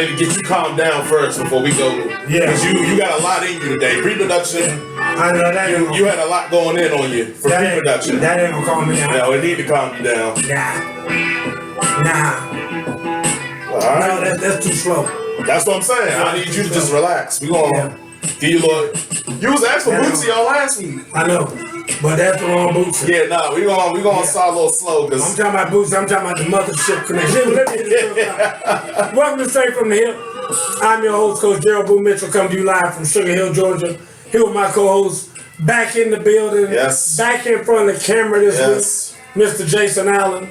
need to get you calmed down first before we go. Yeah. Because you got a lot in you today. Pre-production, I know that you had a lot going in on you for pre-production. That ain't gonna calm me down. No, it need to calm you down. Nah. All right. No, that's too slow. That's what I'm saying. I need you to just relax. We gonna give you a little. You was asking for Bootsy all last week. I know, but that's the wrong Bootsy. Yeah, no, we gonna start a little slow because I'm talking about Bootsy. I'm talking about the mothership connection. Welcome to Straight from the Hip. I'm your host, Coach Gerald Boo Mitchell, coming to you live from Sugar Hill, Georgia. Here with my co-host, back in the building. Yes. Back in front of the camera this week, Mr. Jason Allen.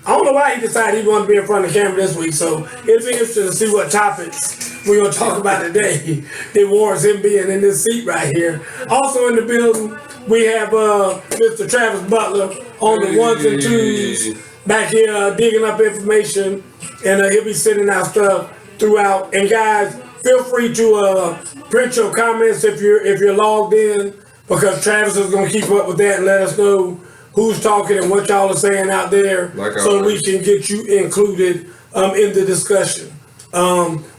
I don't know why he decided he wanted to be in front of the camera this week, so it'll be interesting to see what topics we're going to talk about today that warrants him being in this seat right here. Also in the building, we have Mr. Travis Butler on the ones and twos back here digging up information, and he'll be sending out stuff throughout. And guys, feel free to print your comments if you're logged in, because Travis is going to keep up with that and let us know who's talking and what y'all are saying out there, so we can get you included in the discussion.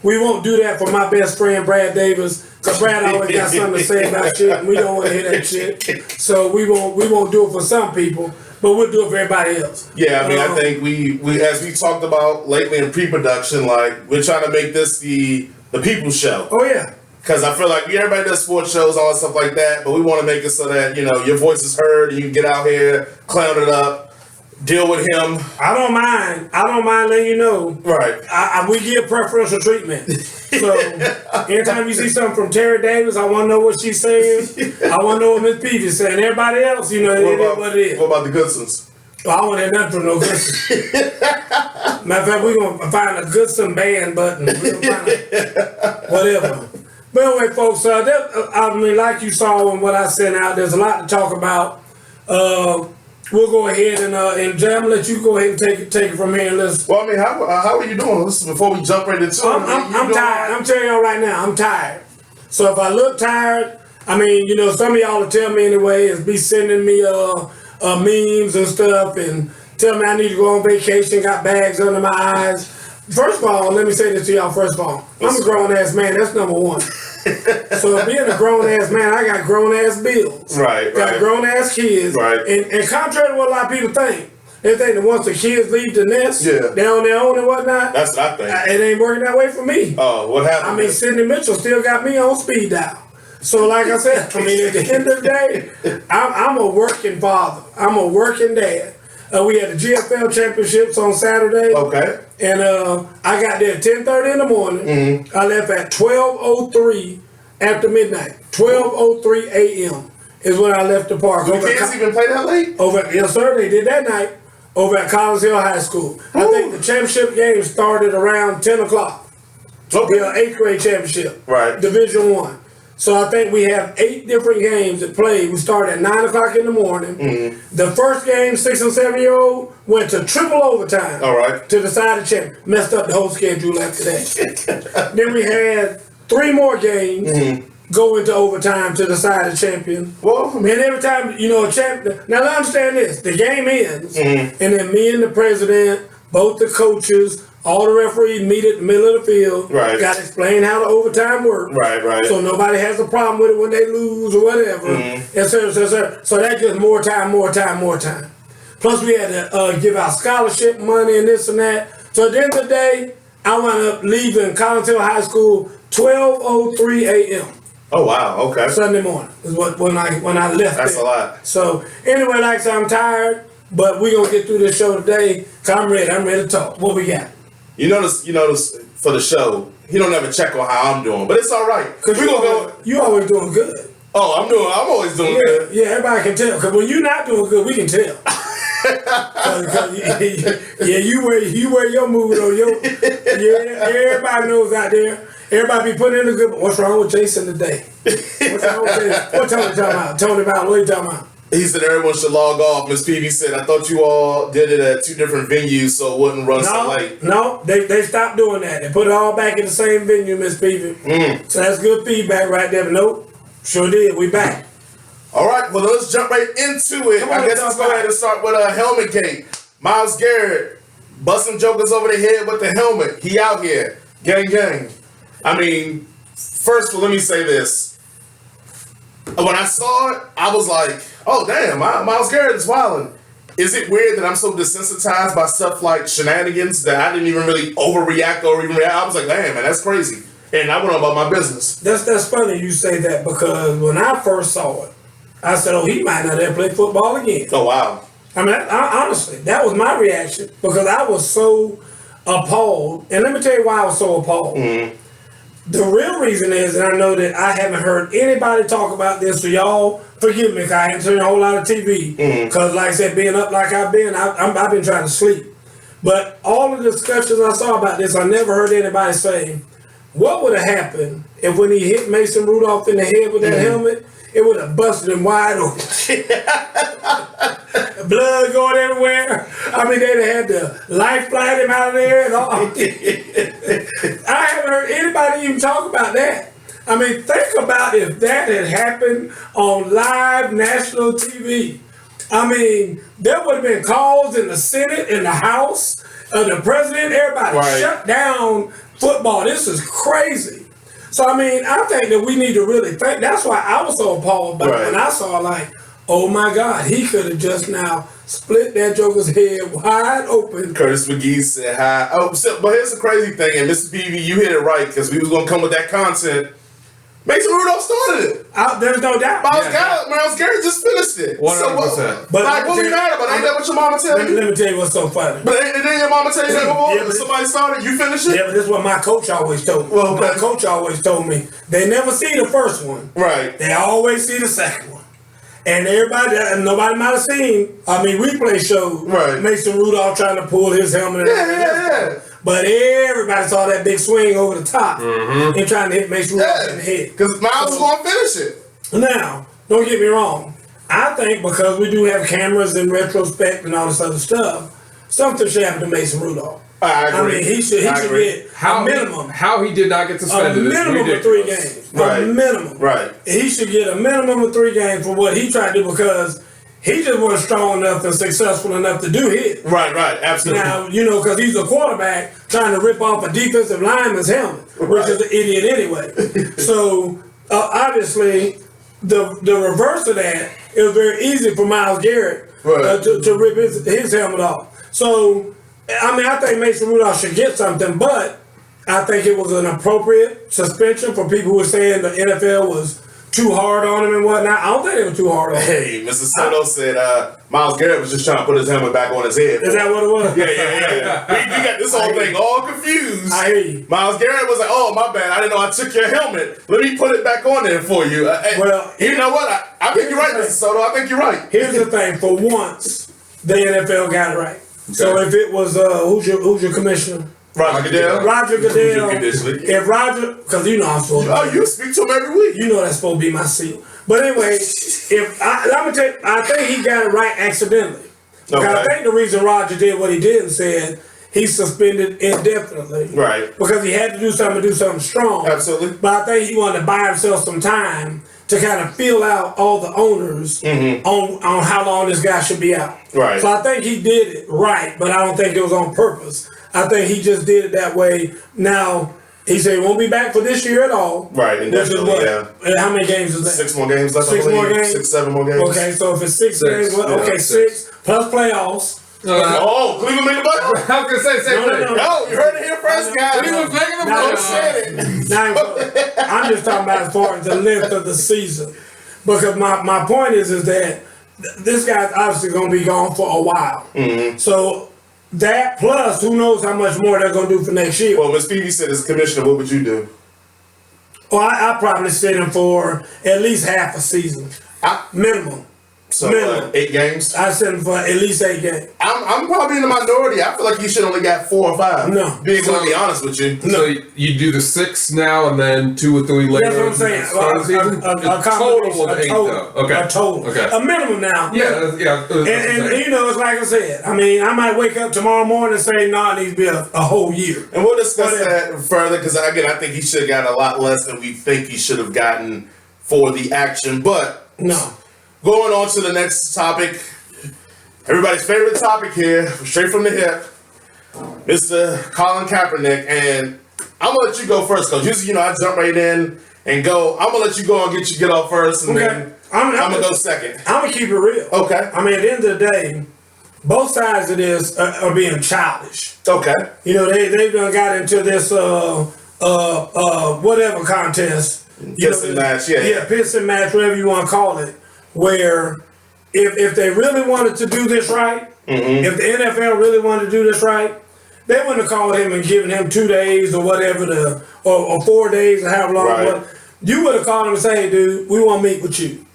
We won't do that for my best friend Brad Davis, because Brad always got something to say about shit, and we don't want to hear that shit. So we won't do it for some people, but we'll do it for everybody else. Yeah, I mean, I think we as we talked about lately in pre-production, like we're trying to make this the people's show. Oh yeah. Because I feel like everybody does sports shows, all that stuff like that, but we want to make it so that, your voice is heard, and you can get out here, clown it up, deal with him. I don't mind letting you know. Right. We give preferential treatment. So anytime you see something from Terry Davis, I want to know what she's saying. I want to know what Miss Peavy is saying. Everybody else, it is what it is. What about the Goodsons? Well, I want to hear nothing from no Goodson. Matter of fact, we're going to find a Goodson band button. We're going to find whatever. But anyway, folks, like you saw in what I sent out, there's a lot to talk about. We'll go ahead and Jay, I'm going to let you go ahead and take it from here. Well, I mean, how are you doing? Listen, before we jump right into it. I'm tired. I'm telling y'all right now, I'm tired. So if I look tired, I mean, some of y'all will tell me anyway, is be sending me memes and stuff and tell me I need to go on vacation, got bags under my eyes. First of all, let me say this to y'all. First of all, I'm a grown-ass man. That's number one. So being a grown-ass man, I got grown-ass bills. Right. Got grown-ass kids. Right. And contrary to what a lot of people think, they think that once the kids leave the nest, they're on their own and whatnot. That's what I think. It ain't working that way for me. Oh, what happened? I mean, Sidney Mitchell still got me on speed dial. So like I said, I mean, at the end of the day, I'm a working father. I'm a working dad. We had the GFL championships on Saturday. Okay. And I got there at 10:30 in the morning. Mm-hmm. I left at 12:03 after midnight. 12:03 a.m. is when I left the park. The kids even play that late? Yes, sir. They did that night over at Collins Hill High School. Ooh. I think the championship game started around 10 o'clock. Okay. The 8th grade championship. Right. Division I. So I think we have 8 different games that played. We started at 9 o'clock in the morning. Mm-hmm. The first game, 6 and 7-year-old, went to triple overtime. All right. To decide the champ. Messed up the whole schedule after that. Then we had 3 more games go into overtime to decide the champion. Well, and every time, a champion. Now, understand this. The game ends, and then me and the president, both the coaches, all the referees meet at the middle of the field. Right. Got to explain how the overtime works. Right. So nobody has a problem with it when they lose or whatever. So that's just more time. Plus we had to give out scholarship money and this and that. So at the end of the day, I wound up leaving Collins Hill High School 12:03 a.m. Oh wow, okay. Sunday morning is when I left. That's there. a lot. So anyway, like I said, I'm tired, but we're gonna get through this show today. Cause I'm ready to talk. What we got? You notice for the show, he don't ever check on how I'm doing, but it's all right. Cause we gonna go. You always doing good. Oh, I'm always doing good. Yeah, everybody can tell. Cause when you're not doing good, we can tell. You wear your mood on everybody knows out there. Everybody be putting in a good. What's wrong with Jason today? What's wrong with Jason? What Tony talking about? Tony about what are you talking about? He said everyone should log off. Miss Peavy said, I thought you all did it at 2 different venues so it wouldn't run so late. No, they stopped doing that. They put it all back in the same venue, Miss Peavy. So that's good feedback right there. But nope, sure did. We back. All right, well, let's jump right into it. I guess let's go ahead and start with HelmetGate. Myles Garrett busting jokers over the head with the helmet. He out here. Gang, gang. I mean, first of all, let me say this. When I saw it, I was like, oh, damn, Myles Garrett is wilding. Is it weird that I'm so desensitized by stuff like shenanigans that I didn't even really overreact or even react? I was like, damn, man, that's crazy. And I went on about my business. That's funny you say that, because when I first saw it, I said, oh, he might not ever play football again. Oh, wow. I mean, honestly, that was my reaction, because I was so appalled. And let me tell you why I was so appalled. Mm-hmm. The real reason is, and I know that I haven't heard anybody talk about this, so y'all forgive me, because I haven't seen a whole lot of TV. Because, like I said, being up like I've been, I've been trying to sleep. But all the discussions I saw about this, I never heard anybody say, what would have happened if when he hit Mason Rudolph in the head with that helmet, it would have busted him wide open. Blood going everywhere. I mean, they'd have had to life flight him out of there and all. I haven't heard anybody even talk about that. I mean, think about if that had happened on live national TV. I mean, there would have been calls in the Senate, in the House, the president, everybody shut down football. This is crazy. So, I mean, I think that we need to really think. That's why I was so appalled by it when I saw, like, oh my God, he could have just now split that joker's head wide open. Curtis McGee said hi. Oh, but here's the crazy thing, and Mr. BB, you hit it right, because we was going to come with that content. Mason Rudolph started it. There's no doubt. Myles Garrett just finished it. 100%. But like, what we mad about? Ain't that what your mama tell you? Let me tell you what's so funny. But didn't your mama tell you that before? Somebody started, you finished it? Yeah, but this is what my coach always told me. Well, my coach always told me, they never see the first one. Right. They always see the second one. And everybody, nobody might have seen, replay shows, Mason Rudolph trying to pull his helmet. Yeah. But everybody saw that big swing over the top and trying to hit Mason Rudolph in the head. Because Myles was going to finish it. Now, don't get me wrong. I think because we do have cameras in retrospect and all this other stuff, something should happen to Mason Rudolph. I agree. I mean, he should get a minimum. How he did not get suspended is minimum ridiculous. of 3 games. Right. A minimum. Right. He should get a minimum of 3 games for what he tried to do, because he just wasn't strong enough and successful enough to do his. Right, absolutely. Now, because he's a quarterback trying to rip off a defensive lineman's helmet, which is an idiot anyway. So, obviously, the reverse of that, it was very easy for Myles Garrett to rip his helmet off. So, I think Mason Rudolph should get something, but I think it was an appropriate suspension for people who were saying the NFL was too hard on him and whatnot. I don't think it was too hard on him. Hey, Mr. Soto said Myles Garrett was just trying to put his helmet back on his head. Is that what it was? Yeah. we got this whole thing all confused. I hear you. Myles Garrett was like, oh, my bad. I didn't know I took your helmet. Let me put it back on there for you. Well, you know what? I think you're right, Mr. Soto. I think you're right. Here's the thing. For once, the NFL got it right. So if it was, who's your commissioner? Roger Goodell. Roger Goodell. If Roger, because I'm supposed to. Oh, you speak to him every week. You know that's supposed to be my seat. But anyway, I think he got it right accidentally. Because I think the reason Roger did what he did and said he's suspended indefinitely. Right. Because he had to do something strong. Absolutely. But I think he wanted to buy himself some time to kind of feel out all the owners on how long this guy should be out. Right. So I think he did it right, but I don't think it was on purpose. I think he just did it that way. Now, he said he won't be back for this year at all. Right, indefinitely, How many games is that? 6 more games left. 6 more games? 6, 7 more games. Okay, so if it's 6 games, six plus playoffs. Cleveland made the playoffs. I was going to say same thing. No, you heard it here first, guys. Cleveland's making the playoffs. I'm just talking about as far as the length of the season. Because my point is that this guy's obviously going to be gone for a while. So that plus, who knows how much more they're going to do for next year. Well, Ms. Peavy said as commissioner, what would you do? Well, I'll probably sit him for at least half a season. Minimum. So 8 games? I sit him for at least 8 games. I'm probably in the minority. I feel like you should only got 4 or 5. No. Being going to be honest with you. So you do the 6 now and then 2 or 3 later. That's what I'm saying. A total of 8 though. Okay. A total. Okay. A minimum now. Yeah. And it's like I said, I might wake up tomorrow morning and say, nah, it needs to be a whole year. And we'll discuss that further because, again, I think he should have got a lot less than we think he should have gotten for the action. But no. Going on to the next topic, everybody's favorite topic here, straight from the hip. Mr. Colin Kaepernick, and I'm gonna let you go first, Coach. Usually, I jump right in and go. I'm gonna let you go and get off first, and then I'm gonna go second. I'm gonna keep it real. Okay. I mean, at the end of the day, both sides of this are being childish. Okay. They've done got into this whatever contest. Piss and match, yeah, piss and match, whatever you want to call it. Where if they really wanted to do this right, if the NFL really wanted to do this right, they wouldn't have called him and given him 2 days or whatever, or 4 days or however long it was. You would have called him and said, "Hey, dude, we want to meet with you,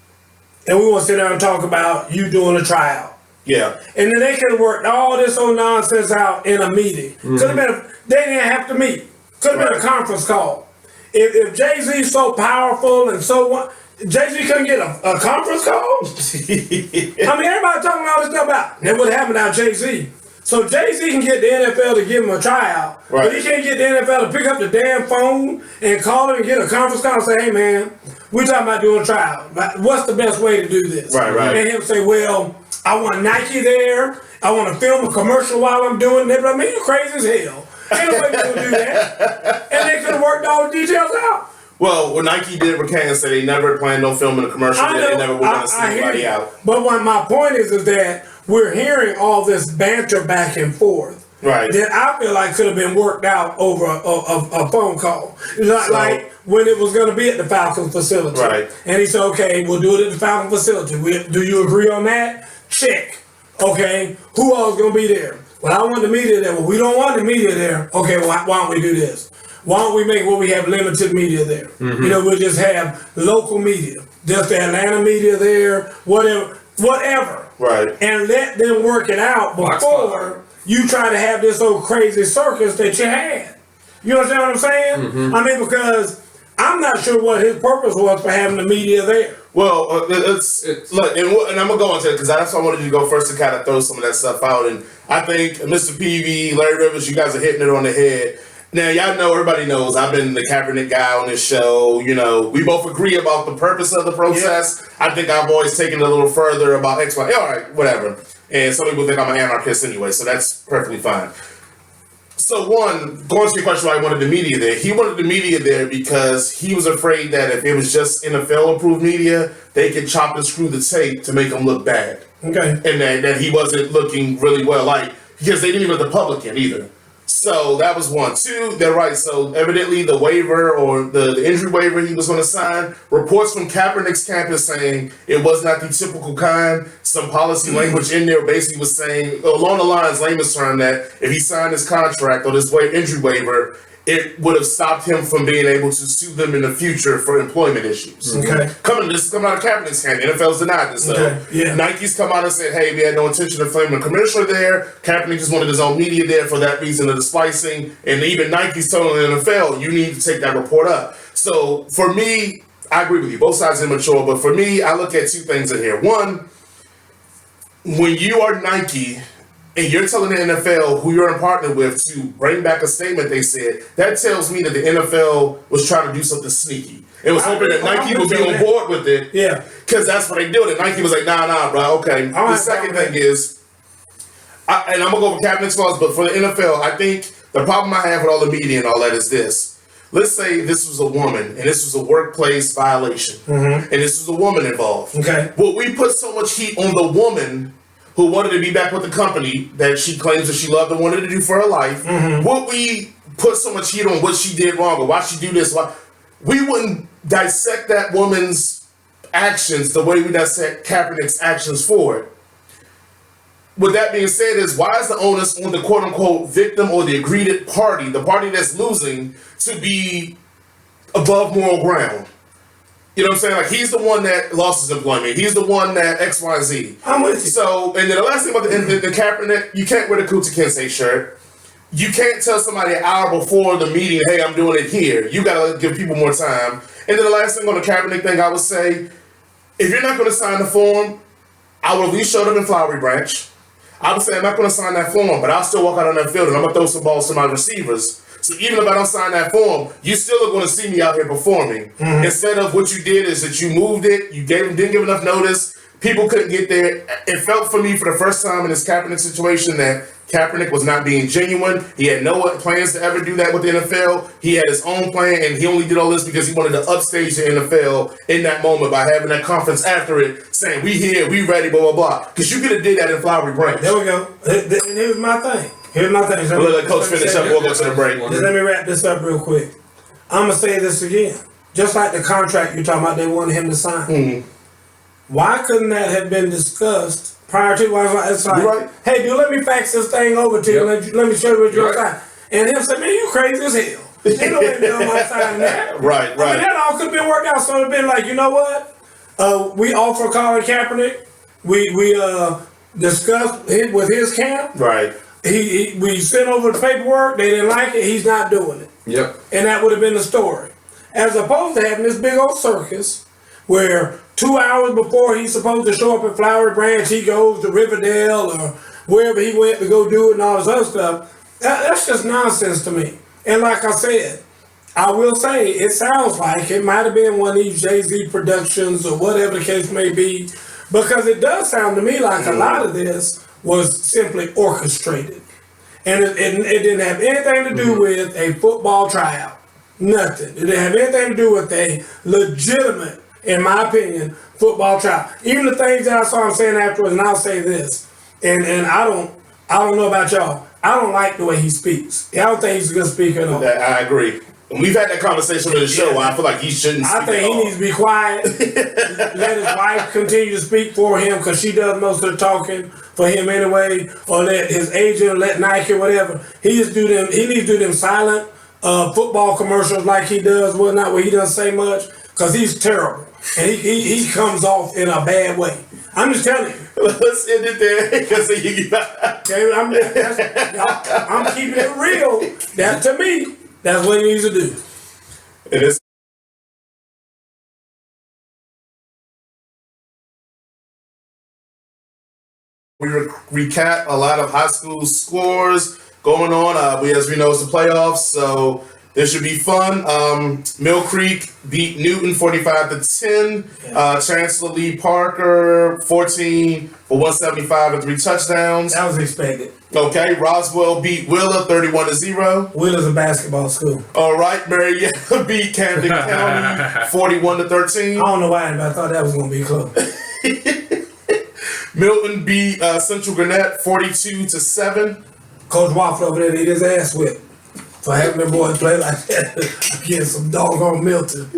and we want to sit down and talk about you doing a tryout." Yeah. And then they could have worked all this old nonsense out in a meeting. Could have been. They didn't have to meet. Could have been a conference call. If Jay-Z's so powerful and so what, Jay-Z couldn't get a conference call? I mean, everybody talking all this stuff about that would happen without Jay-Z. So Jay-Z can get the NFL to give him a tryout, but he can't get the NFL to pick up the damn phone and call him and get a conference call and say, "Hey man, we're talking about doing a tryout. What's the best way to do this?" Right. And he'll say, "Well, I want Nike there. I want to film a commercial while I'm doing it." I mean, you crazy as hell. Ain't no way you gonna do that. And they could have worked all the details out. Well, what Nike did with Kansas, they never planned on filming a commercial. They never were going to see anybody out. But what my point is that we're hearing all this banter back and forth. Right. That I feel like could have been worked out over a phone call. Like when it was going to be at the Falcons facility. Right. And he said, "Okay, we'll do it at the Falcons facility. Do you agree on that? Check. Okay, who else is going to be there? Well, I want the media there. Well, we don't want the media there. Okay, well, why don't we do this? Why don't we make what we have limited media there? We'll just have local media, just the Atlanta media there, whatever. Right. And let them work it out before you try to have this old crazy circus that you had. You understand what I'm saying? I mean, because I'm not sure what his purpose was for having the media there. Well, look, and I'm gonna go into it because that's why I wanted you to go first to kind of throw some of that stuff out. And I think Mr. PV, Larry Rivers, you guys are hitting it on the head. Now, y'all know, everybody knows, I've been the Kaepernick guy on this show. We both agree about the purpose of the protest. Yeah. I think I've always taken it a little further about X, Y. All right, whatever. And some people think I'm an anarchist anyway, so that's perfectly fine. So one, going to your question why he wanted the media there, he wanted the media there because he was afraid that if it was just NFL-approved media, they could chop and screw the tape to make him look bad. Okay. And that he wasn't looking really well, because they didn't even let the public in either. So that was one. Two, they're right. So evidently the waiver or the injury waiver he was going to sign, reports from Kaepernick's campus saying it was not the typical kind. Some policy language in there basically was saying, along the lines, layman's term, that if he signed his contract or this injury waiver, it would have stopped him from being able to sue them in the future for employment issues. Okay. This is coming out of Kaepernick's camp. The NFL's denied this. So Nike's come out and said, hey, we had no intention of flaming a commissioner there. Kaepernick just wanted his own media there for that reason of the splicing. And even Nike's telling the NFL, you need to take that report up. So for me, I agree with you. Both sides are immature. But for me, I look at two things in here. One, when you are Nike and you're telling the NFL who you're in partner with to bring back a statement, they said, that tells me that the NFL was trying to do something sneaky. It was hoping that Nike would be on board with it. Yeah. Because that's what they do. And Nike was like, nah, bro, okay. The second thing is, and I'm going to go over Kaepernick's laws, but for the NFL, I think the problem I have with all the media and all that is this. Let's say this was a woman, and this was a workplace violation, and this was a woman involved. Okay. Well, we put so much heat on the woman who wanted to be back with the company that she claims that she loved and wanted to do for her life. Would we put so much heat on what she did wrong or why she do this? Why we wouldn't dissect that woman's actions the way we dissect Kaepernick's actions for it. With that being said, why is the onus on the quote-unquote victim or the aggrieved party, the party that's losing, to be above moral ground? You know what I'm saying? Like, he's the one that lost his employment. He's the one that X, Y, Z. I'm with you. So, and then the last thing about the Kaepernick, you can't wear the Kunta Kinte shirt. You can't tell somebody an hour before the meeting, hey, I'm doing it here. You got to give people more time. And then the last thing on the Kaepernick thing, I would say, if you're not going to sign the form, I would at least show them in Flowery Branch. I would say I'm not going to sign that form, but I'll still walk out on that field and I'm going to throw some balls to my receivers. So even if I don't sign that form, you still are going to see me out here performing. Instead of what you did is that you moved it, you didn't give enough notice, people couldn't get there. It felt for me for the first time in this Kaepernick situation that Kaepernick was not being genuine. He had no plans to ever do that with the NFL. He had his own plan, and he only did all this because he wanted to upstage the NFL in that moment by having that conference after it, saying, we here, we ready, blah, blah, blah. Because you could have did that in Flowery Branch. There we go. And here's my thing. We'll let Coach finish up. We'll go to the break. Just let me wrap this up real quick. I'm going to say this again. Just like the contract you're talking about, they wanted him to sign. Mm-hmm. Why couldn't that have been discussed prior to? It's like, right. Hey, dude, let me fax this thing over to you. Let me show you what you're signing. And him said, man, you crazy as hell. Ain't no way I'm not signing that. Right. I mean, that all could have been worked out. So it would have been like, you know what? We offer Colin Kaepernick. We discussed it with his camp. Right. We sent over the paperwork. They didn't like it. He's not doing it. Yep. And that would have been the story. As opposed to having this big old circus where 2 hours before he's supposed to show up at Flowery Branch, he goes to Riverdale or wherever he went to go do it and all this other stuff. That's just nonsense to me. And like I said, I will say it sounds like it might have been one of these Jay-Z productions or whatever the case may be, because it does sound to me like a lot of this was simply orchestrated. And it didn't have anything to do with a football tryout. Nothing. It didn't have anything to do with a legitimate, in my opinion, football tryout. Even the things that I saw him saying afterwards, and I'll say this, and I don't know about y'all, I don't like the way he speaks. I don't think he's a good speaker at all. I agree. We've had that conversation on the show where I feel like he shouldn't speak. I think he needs to be quiet. Let his wife continue to speak for him because she does most of the talking for him anyway. Or let his agent, let Nike or whatever. He needs to do them silent football commercials like he does, whatnot, where he doesn't say much, because he's terrible. And he comes off in a bad way. I'm just telling you. Let's end it there. Okay, I'm keeping it real. That to me, that's what he needs to do. It is. We recap a lot of high school scores going on. As we know, it's the playoffs, so this should be fun. Mill Creek beat Newton 45-10. Chancellor Lee Parker 14 for 175 and 3 touchdowns. That was expected. Okay, Roswell beat Willa 31-0. Willa's a basketball school. All right, Marietta beat Camden County 41-13. I don't know why, but I thought that was going to be close. Milton beat Central Gwinnett 42-7. Coach Waffle over there need his ass whipped for having them boys play like that against some doggone Milton.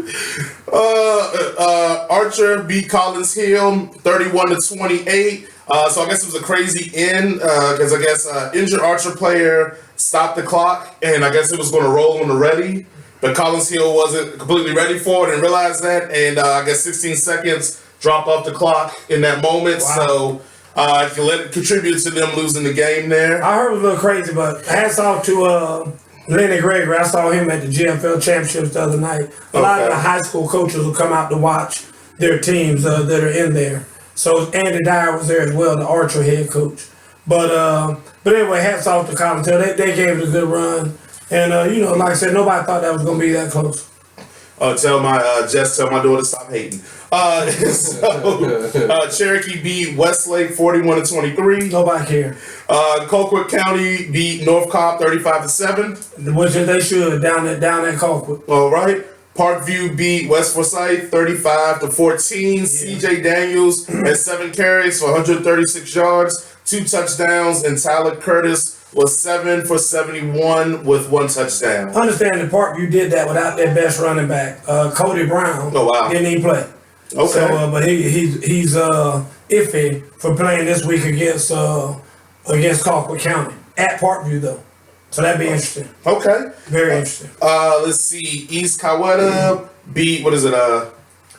Archer beat Collins Hill 31-28. So I guess it was a crazy end because I guess injured Archer player stopped the clock and I guess it was going to roll on the ready, but Collins Hill wasn't completely ready for it and realized that, and I guess 16 seconds drop off the clock in that moment. Wow. So it contributed to them losing the game there. I heard it was a little crazy, but hats off to Lenny Gregory. I saw him at the GFL Championships the other night. A lot of the high school coaches will come out to watch their teams that are in there. So Andy Dyer was there as well, the Archer head coach. But anyway, hats off to Collins Hill. They gave it a good run. And, like I said, nobody thought that was going to be that close. Tell my daughter to stop hating. Cherokee beat Westlake 41-23. Nobody cared. Colquitt County beat North Cobb 35-7. Which they should down at Colquitt. All right. Parkview beat West Forsyth 35-14. Yeah. C.J. Daniels had 7 carries for 136 yards, 2 touchdowns, and Tyler Curtis was 7 for 71 with 1 touchdown. Understand that Parkview did that without their best running back, Cody Brown. Oh wow! Didn't even play. Okay, so, but he's iffy for playing this week against Colquitt County at Parkview though. So that'd be interesting. Okay, very interesting. Let's see. East Coweta beat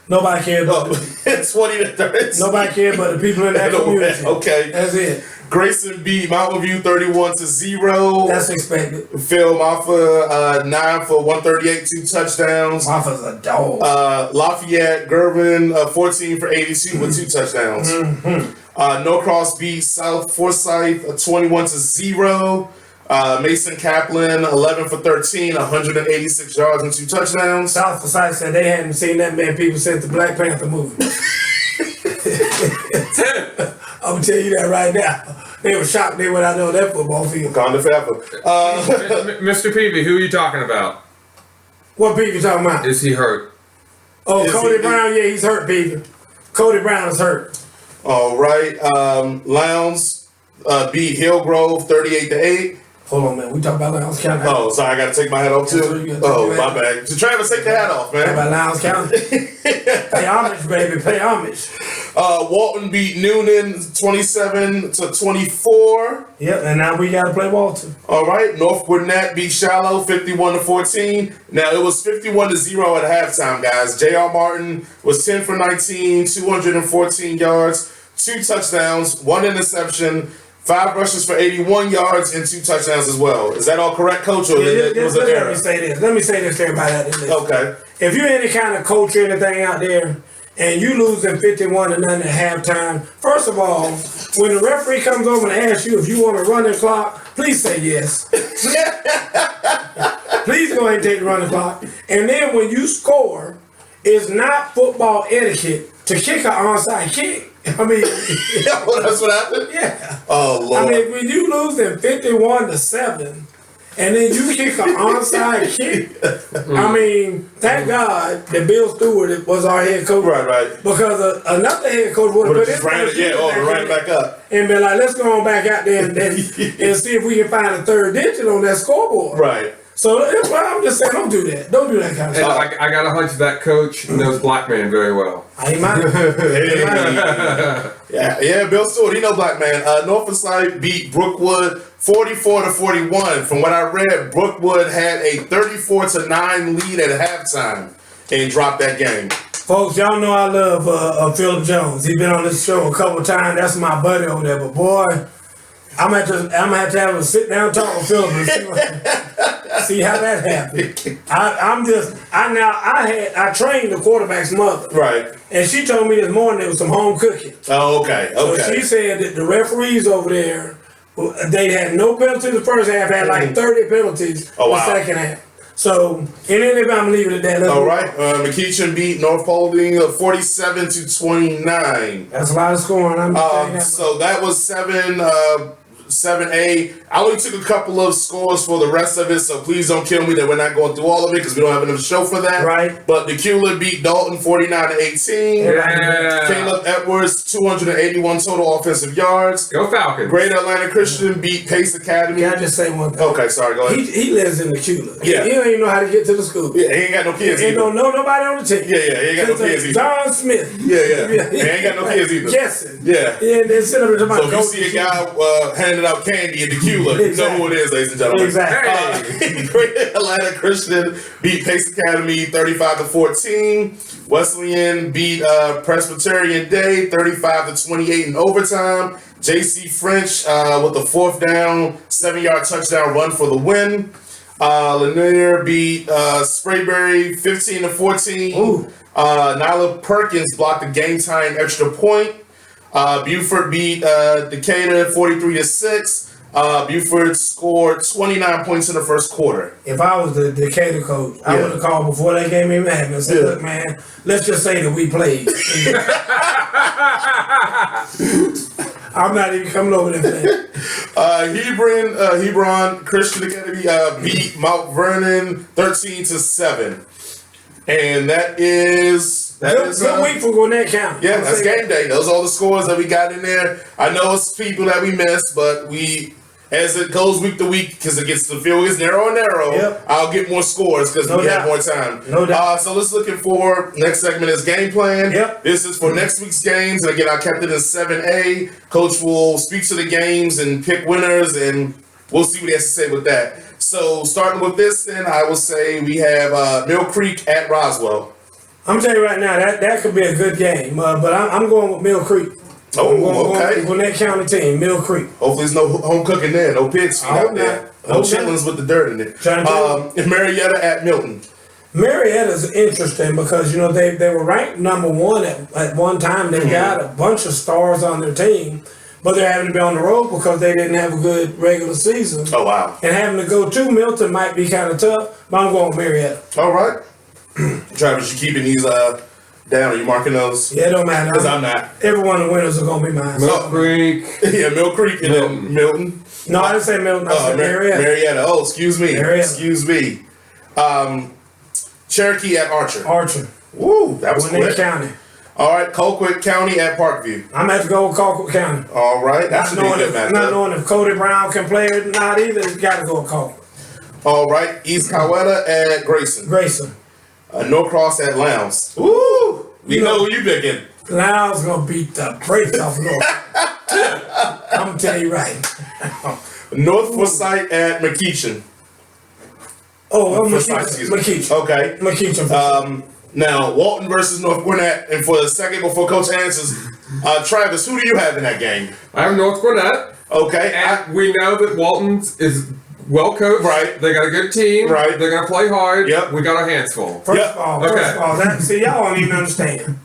Nobody cared about 20-30. Nobody cared but the people in that community. Okay, that's it. Grayson beat Mountain View 31-0. That's expected. Phil Maffa 9 for 138, 2 touchdowns. Maffa's a dog. Lafayette Gervin 14 for 82 with 2 touchdowns. Mm-hmm. Norcross beat South Forsyth 21-0. Mason Kaplan 11 for 13, 186 yards and 2 touchdowns. South Forsyth said they hadn't seen that many people since the Black Panther movie. I'm gonna tell you that right now. They were shocked they went out there on that football field. Conda Fapper. Mr. Peavy, who are you talking about? What Peavy you talking about? Is he hurt? Oh, Cody Brown, yeah, he's hurt, Peavy. Cody Brown is hurt. All right. Lowndes beat Hillgrove 38-8. Hold on, man. We talking about Lowndes County. Oh, sorry, I got to take my hat off too. Oh, my bad. So Travis, take the hat off, man. Talking about Lowndes County. Pay homage, baby. Pay homage. Walton beat Noonan 27-24. Yep, and now we got to play Walton. All right. North Gwinnett beat Shallow 51-14. Now it was 51-0 at halftime, guys. J.R. Martin was 10 for 19, 214 yards, 2 touchdowns, 1 interception, 5 rushes for 81 yards, and 2 touchdowns as well. Is that all correct, Coach? Or was it Let error? me say this. Let me say this to everybody out there. Okay. If you're any kind of coach or anything out there, and you losing 51-0 at halftime, first of all, when the referee comes over and asks you if you want to run the clock, please say yes. Please go ahead and take the running clock. And then when you score, it's not football etiquette to kick an onside kick. I mean, that's what happened? Yeah. Oh, Lord. I mean, when you losing 51-7, and then you kick an onside kick. I mean, thank God that Bill Stewart was our head coach. Right. Because another head coach would have put his ran back up. and been like, let's go on back out there and see if we can find a third digit on that scoreboard. Right. So that's why I'm just saying, don't do that. Don't do that kind of And stuff. I got a hunch that coach knows Black Man very well. I ain't mind. Yeah, Bill Stewart, he know Black Man. Norfolk Side beat Brookwood 44-41. From what I read, Brookwood had a 34-9 lead at halftime and dropped that game. Folks, y'all know I love Philip Jones. He's been on this show a couple times. That's my buddy over there. But boy, I'm gonna have to have a sit down talk with Philip and see how that happened. I trained the quarterback's mother. Right. And she told me this morning there was some home cooking. Oh, okay. So she said that the referees over there, they had no penalties the first half, had like 30 penalties the second half. So, in any event, I'm leaving it at that. All right. McEachin beat North Paulding 47-29. That's a lot of scoring. So that was 7A. I only took a couple of scores for the rest of it, so please don't kill me that we're not going through all of it because we don't have enough show for that. Right. But Decula beat Dalton 49-18. Yeah. Caleb Edwards 281 total offensive yards. Go Falcons. Greater Atlanta Christian beat Pace Academy. Can I just say one thing? Okay, sorry, go ahead. He lives in Decula. Yeah. He don't even know how to get to the school. Yeah, he ain't got no kids He either. don't know nobody on the team. Yeah, he ain't got no kids either. John Smith. Yeah. He ain't got no kids either. Guessing. Yeah. And then sit up and talk So about if you see a guy handing out candy at Decula, you know who it is, ladies and gentlemen. Exactly. Greater Atlanta Christian beat Pace Academy 35-14. Wesleyan beat Presbyterian Day 35-28 in overtime. JC French with the 4th down, 7-yard touchdown run for the win. Lanier beat Sprayberry 15-14. Nyla Perkins blocked a game time extra point. Buford beat Decatur 43-6. Buford scored 29 points in the first quarter. If I was the Decatur coach, I would have called before that game even happened and said, look, man, let's just say that we played. I'm not even coming over there. Hebron Christian Academy beat Mount Vernon 13-7. And that is good week for Gwinnett County. Yeah, that's game day. Those are all the scores that we got in there. I know it's people that we missed, but as it goes week to week, because it gets the field is narrow and narrow, I'll get more scores because we have more time. No doubt. So let's looking for next segment is game plan. Yep. This is for next week's games, and again, I kept it in 7A. Coach will speak to the games and pick winners, and we'll see what he has to say with that. So starting with this, then I will say we have Mill Creek at Roswell. I'm telling you right now, that could be a good game, but I'm going with Mill Creek. Okay. Gwinnett County team, Mill Creek. Hopefully there's no home cooking there, no pigs out there. No chitlins with the dirt in it. Marietta at Milton. Marietta's interesting because, you know, they were ranked number 1 at one time. They got a bunch of stars on their team, but they're having to be on the road because they didn't have a good regular season. Oh, wow. And having to go to Milton might be kind of tough, but I'm going with Marietta. All right. Travis, you keeping these Dan, are you marking those? Yeah, it don't matter. Because I'm not. Every one of the winners are going to be mine. Milk Creek. Yeah, Mill Creek and then Milton. No, I didn't say Milton. I said Marietta. Marietta. Oh, excuse me. Marietta. Excuse me. Cherokee at Archer. Archer. Woo, that was Gwinnett quick. County. All right, Colquitt County at Parkview. I'm going to have to go with Colquitt County. All right, that should be a good matchup. Not knowing if Cody Brown can play or not either, you got to go with Colquitt. All right, East Coweta at Grayson. Grayson. Norcross at Lowndes. Woo! We know who you picking. Lowndes going to beat the brakes off North. I'm going to tell you right. North Forsyth at McEachin. McEachin. Okay. McEachin. Now, Walton versus North Gwinnett. And for the second, before Coach answers, Travis, who do you have in that game? I have North Gwinnett. Okay. And we know that Walton is well coached. Right. They got a good team. Right. They're going to play hard. Yep. We got our hands full. First of all, see, y'all don't even understand.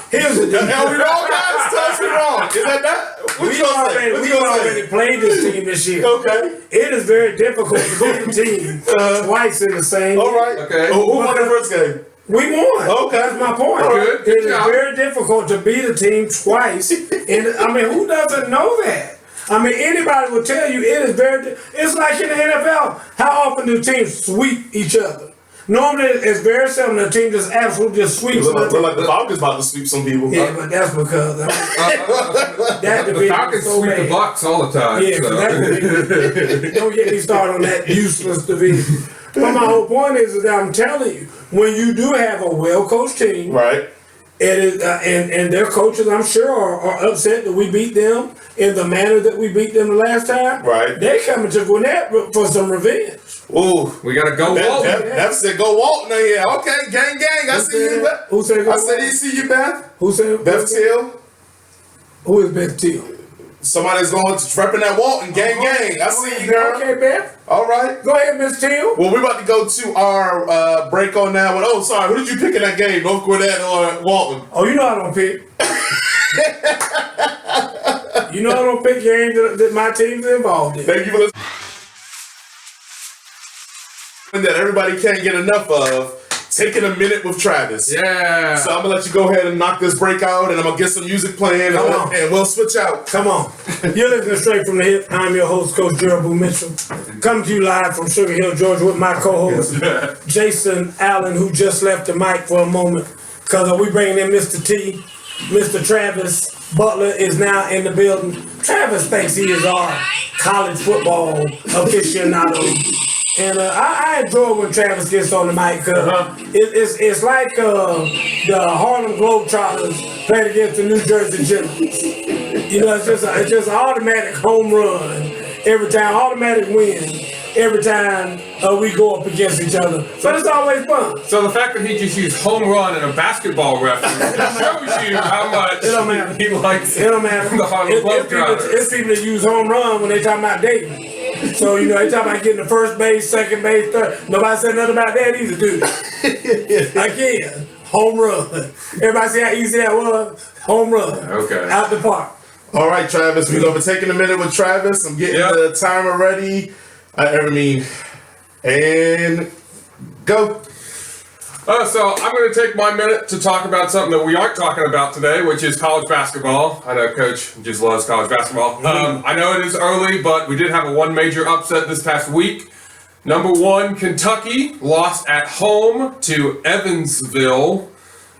Here's the deal. Are we wrong, guys? Tell us we're wrong. Is that that? We already played this team this year. Okay. It is very difficult to beat the team twice in the same All year. right. Okay. Who won the first game? We won. Okay. That's my point. Good. It is job. very difficult to beat a team twice. And I mean, who doesn't know that? I mean, anybody will tell you it is it's like in the NFL. How often do teams sweep each other? Normally, it's very seldom the team just absolutely just sweeps. Look like the Falcons about to sweep some people. Yeah, but that's because that The division Falcons is so sweep bad. the Bucks all the time. Yeah, so. that division. Don't get me started on that useless division. But my whole point is that I'm telling you, when you do have a well-coached team, Right. it is, and their coaches, I'm sure, are upset that we beat them in the manner that we beat them the last time. Right. They're coming to Gwinnett for some revenge. Ooh. We got to go Walton. That said go Walton. Yeah. Okay, gang. I see you, Beth. Who said go I said Walton? he see you, Beth. Who said Beth Till. Who is Beth Till? Somebody's going to repping that Walton. Gang. I see you, girl. Okay, Beth. All right. Go ahead, Miss Till. Well, we're about to go to our break on now. Oh, sorry. Who did you pick in that game? North Gwinnett or Walton? Oh, you know I don't pick. You know I don't pick games that my team's involved in. Thank you for listening. That everybody can't get enough of. Taking a minute with Travis. Yeah. So I'm gonna let you go ahead and knock this break out, and I'm gonna get some music playing, and we'll switch out. Come on. You're listening straight from the hip. I'm your host, Coach Gerald Boo Mitchell. Coming to you live from Sugar Hill, Georgia, with my co-host, Jason Allen, who just left the mic for a moment, because we bringing in Mr. T. Mr. Travis Butler is now in the building. Travis thinks he is our college football aficionado. And I enjoy when Travis gets on the mic because it's like the Harlem Globetrotters playing against the New Jersey Generals. You know, it's just an automatic home run every time, automatic win every time we go up against each other. But it's always fun. So the fact that he just used home run and a basketball reference shows you how much It don't matter. he likes It don't matter. the Harlem Globetrotters. It's people that use home run when they talking about dating. So, you know, they talking about getting the first base, second base, third. Nobody said nothing about that either, dude. Again, home run. Everybody see how easy that was? Home run. Okay. Out the park. All right, Travis, we're gonna be taking a minute with Travis. I'm getting the timer ready. And go. So I'm going to take my minute to talk about something that we aren't talking about today, which is college basketball. I know Coach just loves college basketball. I know it is early, but we did have a one major upset this past week. Number one, Kentucky lost at home to Evansville.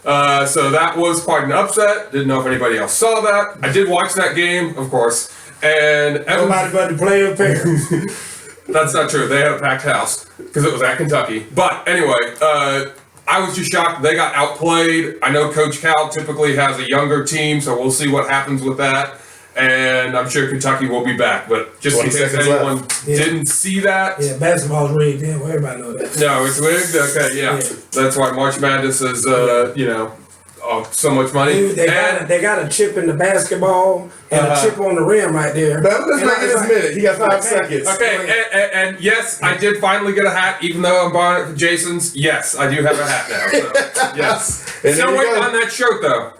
So that was quite an upset. Didn't know if anybody else saw that. I did watch that game, of course. And Nobody but the player parents. That's not true. They had a packed house because it was at Kentucky. But anyway, I was just shocked they got outplayed. I know Coach Cal typically has a younger team, so we'll see what happens with that. And I'm sure Kentucky will be back. But just in case anyone didn't see that. Yeah, basketball's rigged. Yeah, well, everybody know that. No, it's rigged? Okay, yeah. That's why March Madness is, so much money. Dude, they got a chip in the basketball and a chip on the rim right there. But let's make it this minute. He got 5 seconds. Okay, and yes, I did finally get a hat, even though I'm buying it for Jason's. Yes, I do have a hat now. So, yes. Still waiting on that shirt, though.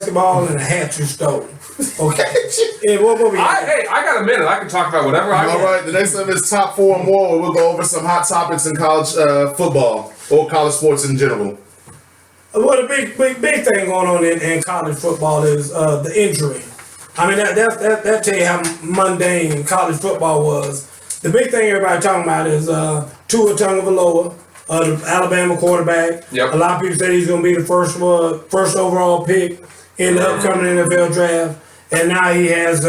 Basketball and a hat you stole. Okay. Yeah, what we got? Hey, I got a minute. I can talk about whatever I want. All right, the next one is top 4 and more. We'll go over some hot topics in college football. or college sports in general? Well, the big thing going on in college football is the injury. I mean, that tell you how mundane college football was. The big thing everybody talking about is Tua Tagovailoa, the Alabama quarterback. Yep. A lot of people say he's going to be the first overall pick in the upcoming NFL draft. And now he has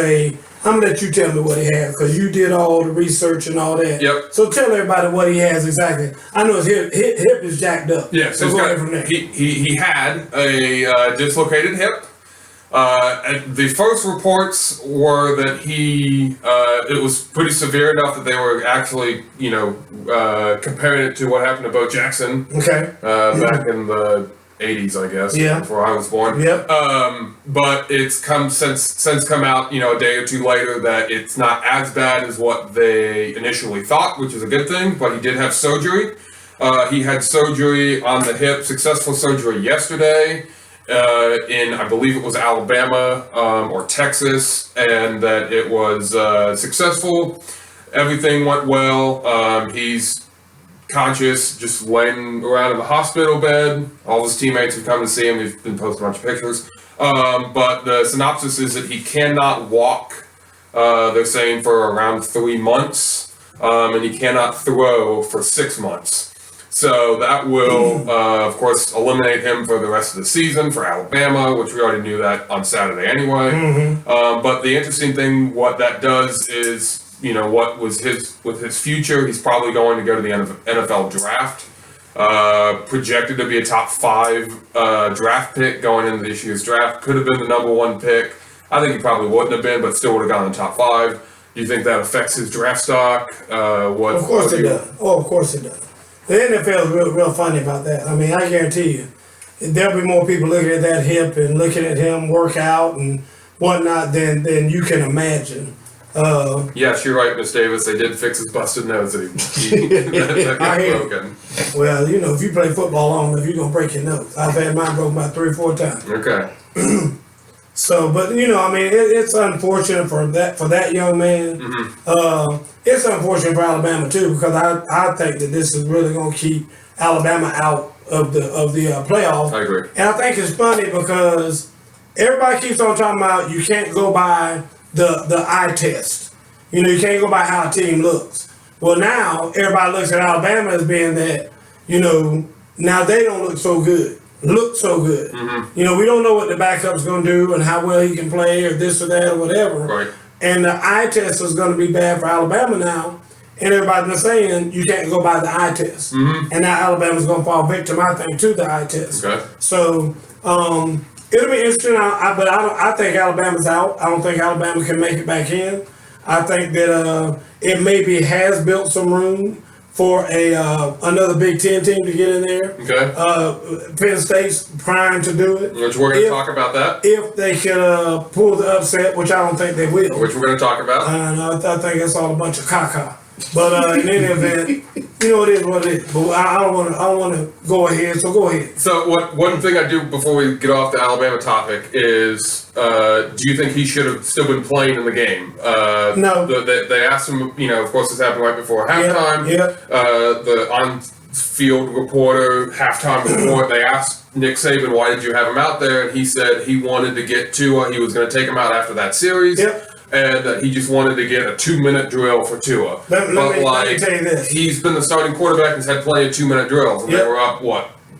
I'm going to let you tell me what he has, because you did all the research and all that. Yep. So tell everybody what he has exactly. I know his hip is jacked up. Yeah, so he had a dislocated hip. The first reports were that it was pretty severe enough that they were actually, comparing it to what happened to Bo Jackson. Okay. Back in the 80s, I guess. Yeah. Before I was born. Yep. But it's since come out, a day or two later, that it's not as bad as what they initially thought, which is a good thing. But he did have surgery. He had surgery on the hip, successful surgery yesterday. In, I believe it was Alabama or Texas, and that it was successful. Everything went well. He's conscious, just laying around in the hospital bed. All his teammates have come to see him. We've been posting a bunch of pictures. But the synopsis is that he cannot walk, they're saying, for around 3 months, and he cannot throw for 6 months. So that will, of course, eliminate him for the rest of the season for Alabama, which we already knew that on Saturday anyway. Mm-hmm. But the interesting thing, what that does is, what was with his future, he's probably going to go to the NFL draft. Projected to be a top 5 draft pick going into this year's draft. Could have been the number 1 pick. I think he probably wouldn't have been, but still would have gone in the top 5. Do you think that affects his draft stock? Of course it does. Oh, of course it does. The NFL is real funny about that. I mean, I guarantee you, there'll be more people looking at that hip and looking at him work out and whatnot than you can imagine. Yes, you're right, Miss Davis. They did fix his busted nose that got broken. Well, if you play football long enough, you're going to break your nose. I've had mine broken about 3 or 4 times. Okay. So, but it's unfortunate for that young man. Mm-hmm. It's unfortunate for Alabama too, because I think that this is really going to keep Alabama out of the playoff. I agree. And I think it's funny because everybody keeps on talking about you can't go by the eye test. You can't go by how a team looks. Well, now everybody looks at Alabama as being that, now they don't look so good. Mm-hmm. We don't know what the backup's going to do and how well he can play or this or that or whatever. Right. And the eye test is going to be bad for Alabama now. And everybody's saying you can't go by the eye test. Mm-hmm. And now Alabama's going to fall victim, I think, to the eye test. Okay. So it'll be interesting. But I think Alabama's out. I don't think Alabama can make it back in. I think that it maybe has built some room for another Big Ten team to get in there. Okay. Penn State's primed to do it. Which we're going to talk about that. If they can pull the upset, which I don't think they will. Which we're going to talk about. I think it's all a bunch of caca. But in any event, it is what it is. But I don't want to go ahead. So go ahead. So one thing I do before we get off the Alabama topic is, do you think he should have still been playing in the game? No. They asked him. Of course, this happened right before halftime. Yep. The on-field reporter halftime report. They asked Nick Saban, "Why did you have him out there?" And he said he wanted to get Tua. He was going to take him out after that series. Yep. And he just wanted to get a 2-minute drill for Tua. Let me tell you this. He's been the starting quarterback and has had plenty of 2-minute drills. And they were up,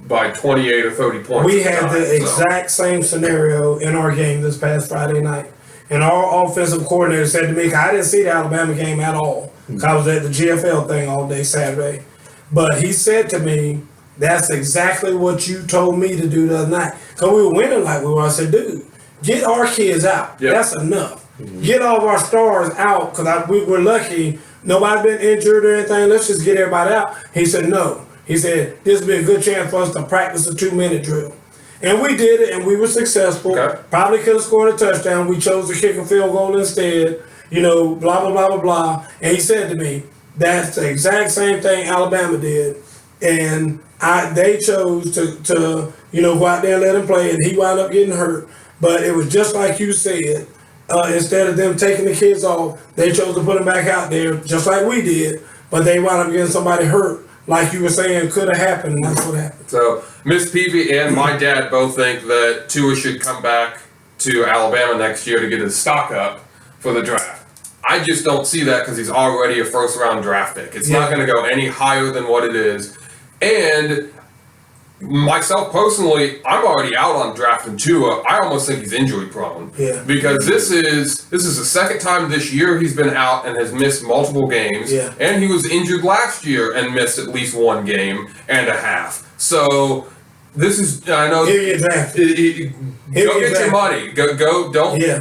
by 28 or 30 points. We had the exact same scenario in our game this past Friday night. And our offensive coordinator said to me, I didn't see the Alabama game at all. I was at the GFL thing all day Saturday. But he said to me, that's exactly what you told me to do the other night. Because we were winning like we were. I said, dude, get our kids out. Yep. That's enough. Mm-hmm. Get all of our stars out, because we were lucky. Nobody's been injured or anything. Let's just get everybody out. He said, no. He said, this would be a good chance for us to practice a 2-minute drill. And we did it, and we were successful. Okay. Probably could have scored a touchdown. We chose to kick a field goal instead. Blah, blah, blah, blah, blah. And he said to me, that's the exact same thing Alabama did. And they chose to go out there and let him play, and he wound up getting hurt. But it was just like you said. Instead of them taking the kids off, they chose to put them back out there, just like we did. But they wound up getting somebody hurt like you were saying, could have happened, and that's what happened. So Miss Peavy and my dad both think that Tua should come back to Alabama next year to get his stock up for the draft. I just don't see that because he's already a first-round draft pick. It's not going to go any higher than what it is. And myself personally, I'm already out on drafting Tua. I almost think he's injury prone. Yeah. Because this is the second time this year he's been out and has missed multiple games. Yeah. And he was injured last year and missed at least 1 game and a half. So this is, I know. He'll get drafted. Go get your money.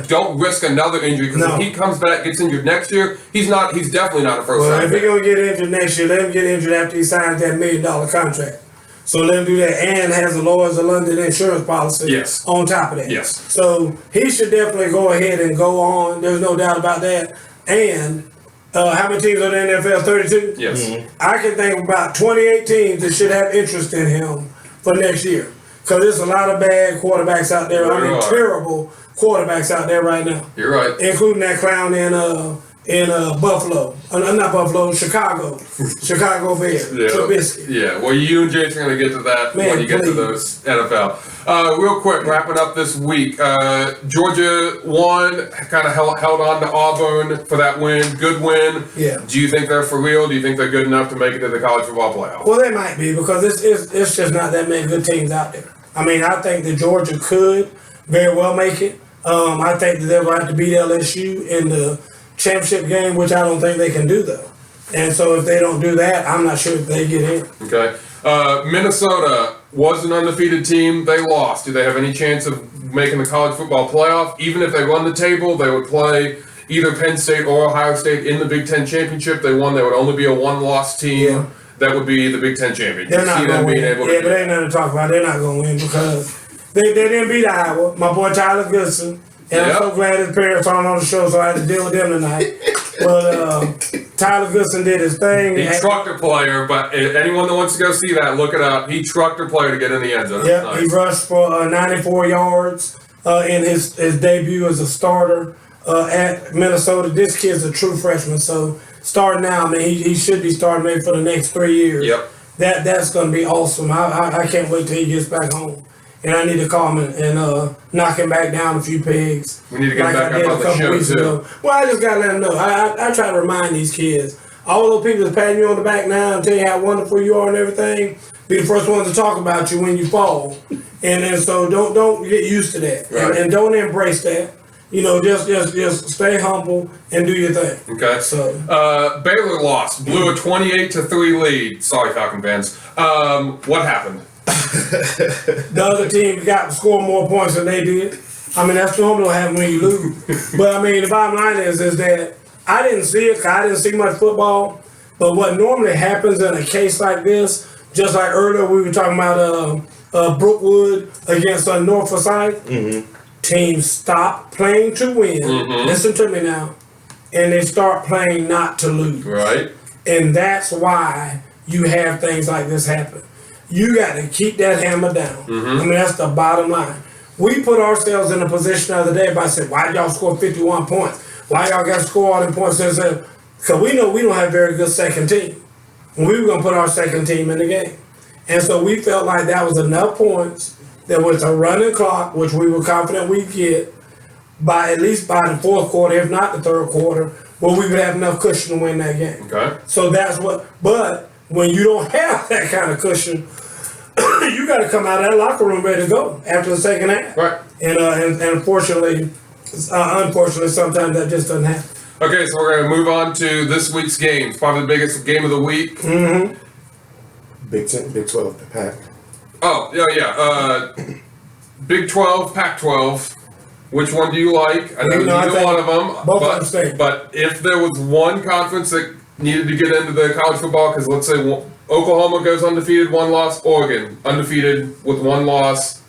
Don't risk another injury because if he comes back, gets injured next year, he's definitely not a first round. Well, if he's gonna get injured next year, let him get injured after he signs that $1 million contract. So let him do that and has the Lloyd's of London insurance policy on top of that. Yes. So he should definitely go ahead and go on. There's no doubt about that. And how many teams are in the NFL? 32? Yes. I can think of about 28 teams that should have interest in him for next year. Because there's a lot of bad quarterbacks out there. Terrible quarterbacks out there right now. You're right. Including that clown in Buffalo. Not Buffalo, Chicago. Chicago Bears. Trubisky. Yeah, well, you and Jason are going to get to that when you get to those NFL. Real quick, wrapping up this week. Georgia won, kind of held on to Auburn for that win. Good win. Yeah. Do you think they're for real? Do you think they're good enough to make it to the college football playoff? Well, they might be because it's just not that many good teams out there. I mean, I think that Georgia could very well make it. I think that they're going to have to beat LSU in the championship game, which I don't think they can do, though. And so if they don't do that, I'm not sure if they get in. Okay. Minnesota was an undefeated team. They lost. Do they have any chance of making the college football playoff? Even if they run the table, they would play either Penn State or Ohio State in the Big Ten championship. They won. They would only be a one-loss team. Yeah. That would be the Big Ten champion. They're not going to win. But ain't nothing to talk about. They're not going to win because they didn't beat Iowa. My boy Tyler Goodson. And I'm so glad his parents aren't on the show, so I had to deal with them tonight. But Tyler Goodson did his thing. He trucked a player, but anyone that wants to go see that, look it up. He trucked a player to get in the end zone. Yeah, nice. He rushed for 94 yards in his debut as a starter at Minnesota. This kid's a true freshman, so starting now, I mean, he should be starting maybe for the next 3 years. Yep. That's going to be awesome. I can't wait till he gets back home. And I need to call him and knock him back down a few pegs. We need to get back up on the show, too. Ago. Well, I just got to let them know. I try to remind these kids. All those people that's patting you on the back now and tell you how wonderful you are and everything, be the first ones to talk about you when you fall. And so don't get used to that. Right. And don't embrace that. You know, just stay humble and do your thing. Okay. So Baylor lost, blew a 28-3 lead. Sorry, Falcon fans. What happened? The other team got to score more points than they did. I mean, that's normally what happens when you lose. But I mean, the bottom line is that I didn't see it. I didn't see much football. But what normally happens in a case like this, just like earlier we were talking about Brookwood against Norfolk Forsyth, teams stop playing to win. Listen to me now, and they start playing not to lose. Right. And that's why you have things like this happen. You got to keep that hammer down. I mean, that's the bottom line. We put ourselves in a position the other day by saying, why y'all score 51 points? Why y'all got to score all them points? Because we know we don't have a very good second team. And we were going to put our second team in the game. And so we felt like that was enough points that was a running clock, which we were confident we'd get, at least by the fourth quarter, if not the third quarter, where we would have enough cushion to win that game. Okay. So that's what, but when you don't have that kind of cushion, you got to come out of that locker room ready to go after the second half. Right. And unfortunately, sometimes that just doesn't happen. Okay, so we're going to move on to this week's games. Probably the biggest game of the week. Big 10, Big 12, the Pac. Oh, yeah. Big 12, Pac-12. Which one do you like? I know neither one of them. Both but if there was one conference that needed to get into the college football, because let's say Oklahoma goes undefeated, 1 loss. Oregon, undefeated with 1 loss.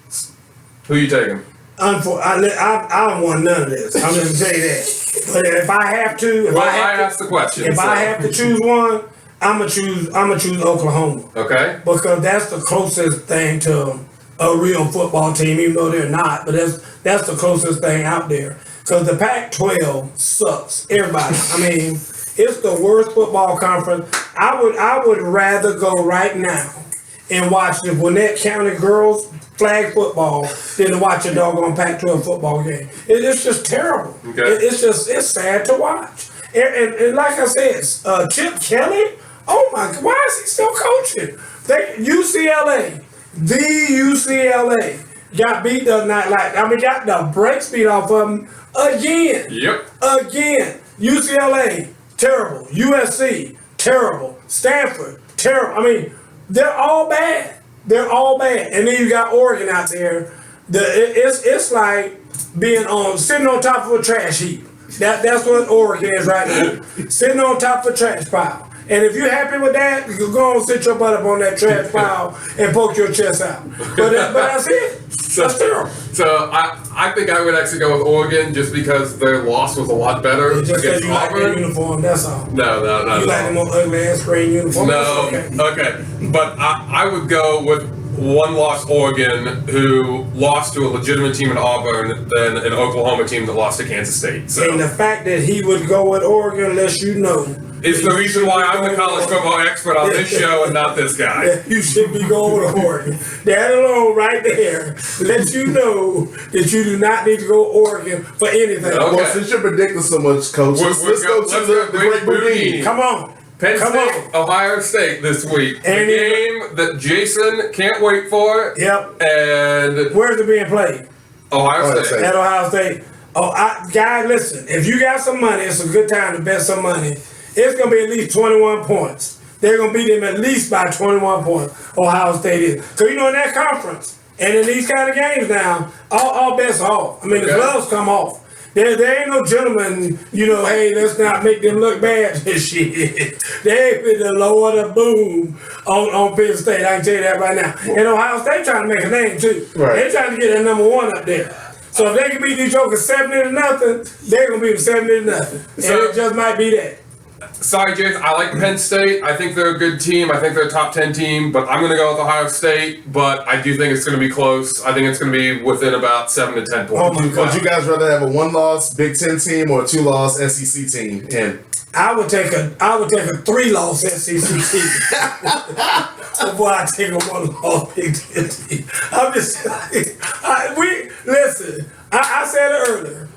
Who are you taking? I don't want none of this. I'm going to say that. But if I have to, I asked the question. If I have to choose one, I'm gonna choose Oklahoma. Okay. Because that's the closest thing to a real football team, even though they're not. But that's the closest thing out there. Because the Pac-12 sucks. Everybody. I mean, it's the worst football conference. I would rather go right now and watch the Gwinnett County girls flag football than to watch a doggone Pac-12 football game. It's just terrible. Okay. It's sad to watch. And like I said, Chip Kelly, oh my God, why is he still coaching? UCLA got beat the night got the brakes beat off of them again. Yep. Again. UCLA, terrible. USC, terrible. Stanford, terrible. I mean, they're all bad. They're all bad. And then you got Oregon out there. It's like being sitting on top of a trash heap. That's what Oregon is right now. Sitting on top of a trash pile. And if you're happy with that, you go on sit your butt up on that trash pile and poke your chest out. But that's it. That's terrible. So I think I would actually go with Oregon just because their loss was a lot better Just because against you like Auburn. their uniform, that's all. No. You like them on ugly ass green uniform? No. Okay. But I would go with one-loss Oregon who lost to a legitimate team in Auburn than an Oklahoma team that lost to Kansas State. So. And the fact that he would go with Oregon lets you know. It's the reason why I'm the college football expert on this show and not this guy. You should be going with Oregon. That alone right there lets you know that you do not need to go Oregon for anything. Okay. Well, since you're predicting so much, Coach, let's go to the great Boudini. Come on. Penn State, Ohio State this week. And the game that Jason can't wait for. Yep. And where's it being played? Ohio State. At Ohio State. Guys, listen. If you got some money, it's a good time to bet some money. It's going to be at least 21 points. They're going to beat them at least by 21 points, Ohio State is. Because, in that conference and in these kind of games now, all bets are off. I mean, the gloves come off. There ain't no gentleman, hey, let's not make them look bad this shit. They ain't finna lower the boom on Penn State. I can tell you that right now. And Ohio State trying to make a name, too. Right. They're trying to get that number one up there. So if they can beat these jokers 70-0, they're going to beat them 70-0. And it just might be that. Sorry, Jason. I like Penn State. I think they're a good team. I think they're a top 10 team, but I'm going to go with Ohio State. But I do think it's going to be close. I think it's going to be within about 7 to 10 points. Would you guys rather have a one-loss Big Ten team or a two-loss SEC team? And I would take a 3-loss SEC team before I take a 1-loss Big Ten team. I'm just listen. I said it earlier.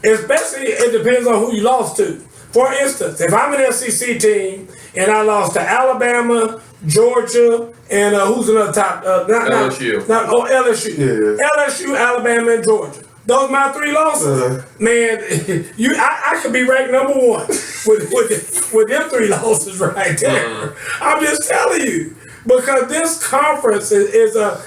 Especially, it depends on who you lost to. For instance, if I'm an SEC team and I lost to Alabama, Georgia, and who's another top? LSU. LSU. Yeah. LSU, Alabama, and Georgia. Those are my 3 losses. Man, I could be ranked number 1 with them 3 losses right there. I'm just telling you. Because this conference is a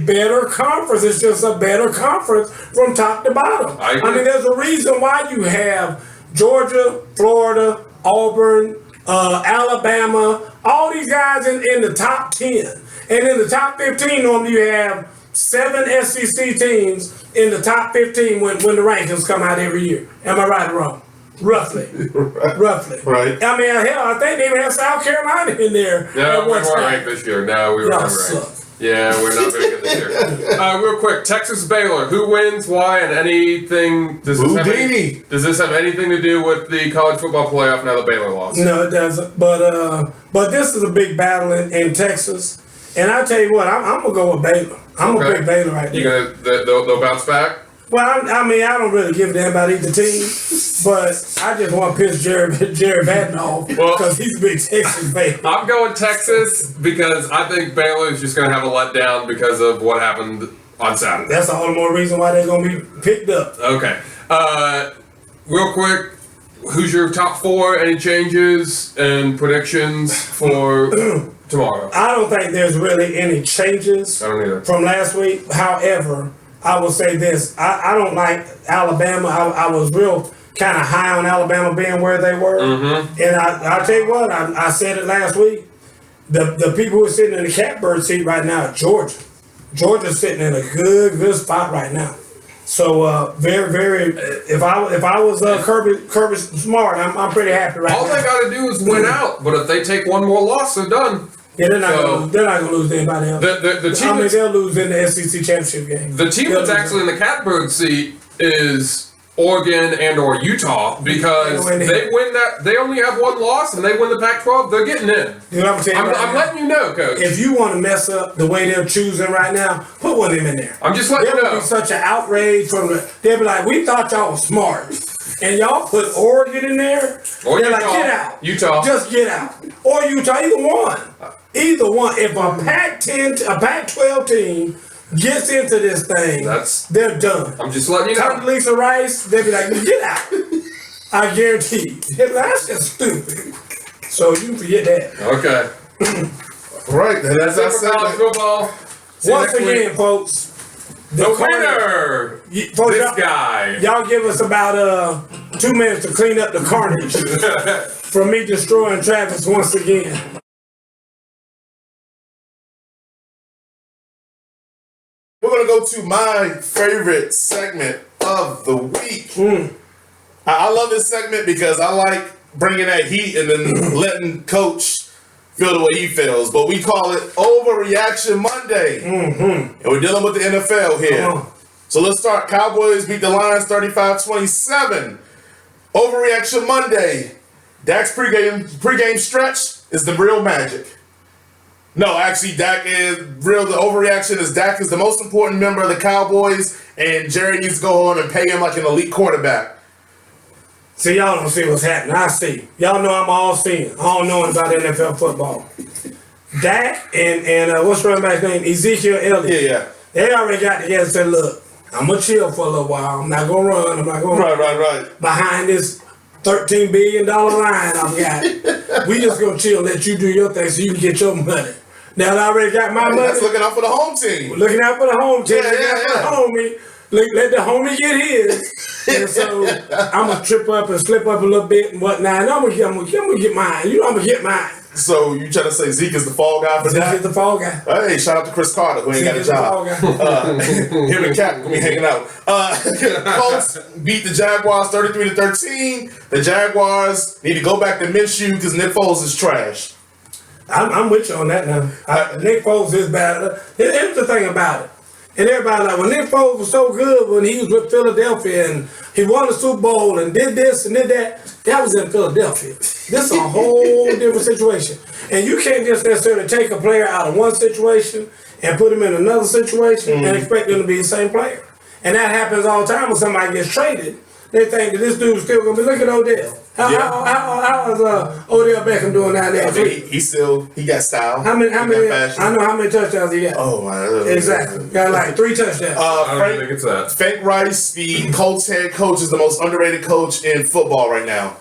better conference. It's just a better conference from top to bottom. I mean, there's a reason why you have Georgia, Florida, Auburn, Alabama, all these guys in the top 10. And in the top 15, normally you have 7 SEC teams in the top 15 when the rankings come out every year. Am I right or wrong? Roughly. Roughly. Right. I mean, hell, I think they even have South Carolina in there. No, we weren't ranked this year. No, we were never ranked. Yeah, we're not very good this year. Real quick, Texas Baylor. Who wins? Why? And anything? Does this have anything to do with the college football playoff now that Baylor lost? No, it doesn't. But this is a big battle in Texas. And I tell you what, I'm gonna go with Baylor. I'm gonna pick Baylor right now. They'll bounce back? Well, I mean, I don't really give a damn about either team, but I just want to piss Jerry Madden off because he's a big Texas fan. I'm going Texas because I think Baylor is just going to have a letdown because of what happened on Saturday. That's all the more reason why they're going to be picked up. Okay. Real quick, who's your top 4? Any changes and predictions for tomorrow? I don't think there's really any changes I don't either. From last week. However, I will say this. I don't like Alabama. I was real kind of high on Alabama being where they were. Mm-hmm. And I'll tell you what, I said it last week. The people who are sitting in the catbird seat right now are Georgia. Georgia's sitting in a good spot right now. So very, very. If I was Kirby Smart, I'm pretty happy right now. All they got to do is win out. But if they take one more loss, they're done. Yeah, they're not going to lose to anybody else. The team they'll lose in the SEC championship game. The team that's actually in the catbird seat is Oregon and or Utah because they win that. They only have one loss and they win the Pac-12. They're getting in. You know what I'm saying? I'm letting you know, Coach. If you want to mess up the way they're choosing right now, put one of them in there. I'm just letting you know. There will be such an outrage from the. They'll be like, we thought y'all was smart, and y'all put Oregon in there. Or they're Utah. like, get out. Utah. Just get out. Or Utah. Either one. Either one. If a Pac-12 team gets into this thing, they're done. I'm just letting you know. Come to Lisa Rice, they'll be like, get out. I guarantee you. They'll be like, that's just stupid. So you can forget that. Okay. Right. That's it for college football. Once again, folks, the winner, folks, this guy. Y'all give us about 2 minutes to clean up the carnage from me destroying Travis once again. We're going to go to my favorite segment of the week. I love this segment because I like bringing that heat and then letting Coach feel the way he feels. But we call it Overreaction Monday. And we're dealing with the NFL here. So let's start. Cowboys beat the Lions 35-27. Overreaction Monday. Dak's pregame stretch is the real magic. No, actually, Dak is real. The overreaction is Dak is the most important member of the Cowboys, and Jerry needs to go on and pay him like an elite quarterback. See, y'all don't see what's happening. I see. Y'all know I'm all seeing. All knowing about NFL football. Dak and what's running back's name? Ezekiel Elliott. Yeah. They already got together and said, look, I'm going to chill for a little while. I'm not going to run. I'm not going to Right. behind this $13 billion line I've got. We just going to chill, let you do your thing so you can get your money. Now I already got my money. That's looking out for the home team. Looking out for the home team. Yeah. Let the homie get his. And so I'm going to trip up and slip up a little bit and whatnot. And I'm going to get mine. You know I'm going to get mine. So you trying to say Zeke is the fall guy for that? Zeke is the fall guy. Hey, shout out to Chris Carter who ain't got a job. Him and Cap gonna be hanging out. Colts beat the Jaguars 33-13. The Jaguars need to go back to Minshew because Nick Foles is trash. I'm with you on that now. Nick Foles is bad. Here's the thing about it. And everybody like, when Nick Foles was so good when he was with Philadelphia and he won the Super Bowl and did this and did that, that was in Philadelphia. This is a whole different situation. And you can't just necessarily take a player out of one situation and put him in another situation and expect them to be the same player. And that happens all the time when somebody gets traded. They think that this dude's still going to be, look at Odell. How is Odell Beckham doing out there? I mean, he got style. How many? I know how many touchdowns he got. Oh my! Exactly. Got like 3 touchdowns. I don't think it's that. Frank Rice, the Colts head coach, is the most underrated coach in football right now.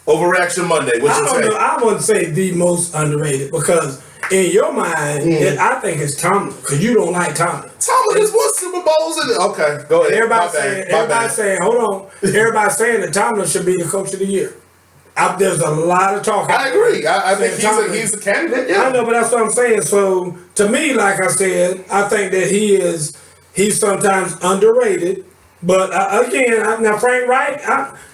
Overreaction Monday. What you say? I wouldn't say the most underrated because in your mind, I think it's Tomlin because you don't like Tomlin. Tomlin has won Super Bowls in it. Okay, go ahead. Everybody's saying, hold on. Everybody's saying that Tomlin should be the coach of the year. There's a lot of talk. I agree. I think he's the candidate. Yeah. I know, but that's what I'm saying. So to me, like I said, I think that he's sometimes underrated. But again, now Frank Reich,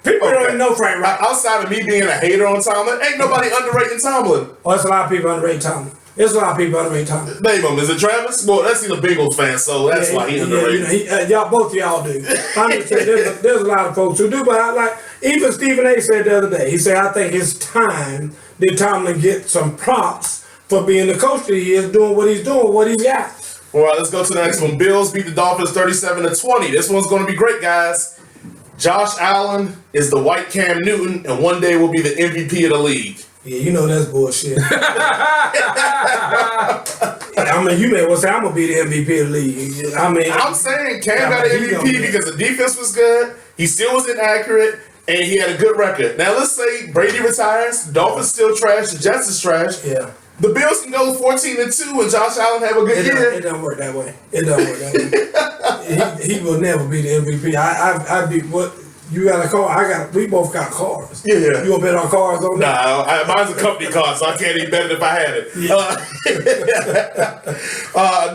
people don't even know Frank Reich. Outside of me being a hater on Tomlin, ain't nobody underrating Tomlin. Oh, there's a lot of people underrate Tomlin. There's a lot of people underrate Tomlin. Name him. Is it Travis? Well, that's he's a Bengals fan, so that's why he's underrated. Both of y'all do. I'm just saying, there's a lot of folks who do, but even Stephen A. said the other day, he said, I think it's time that Tomlin get some props for being the coach that he is, doing what he's doing, what he's got. All right, let's go to the next one. Bills beat the Dolphins 37-20. This one's going to be great, guys. Josh Allen is the white Cam Newton, and one day will be the MVP of the league. Yeah, you know that's bullshit. I mean, you may well say I'm going to be the MVP of the league. I'm saying Cam got an MVP because the defense was good, he still was inaccurate, and he had a good record. Now, let's say Brady retires, Dolphins still trash, the Jets is trash. Yeah. The Bills can go 14-2 and Josh Allen have a good year. It doesn't work that way. He will never be the MVP. I be what you got a car. We both got cars. Yeah. You want to bet on cars on that? Nah, mine's a company car, so I can't even bet it if I had it.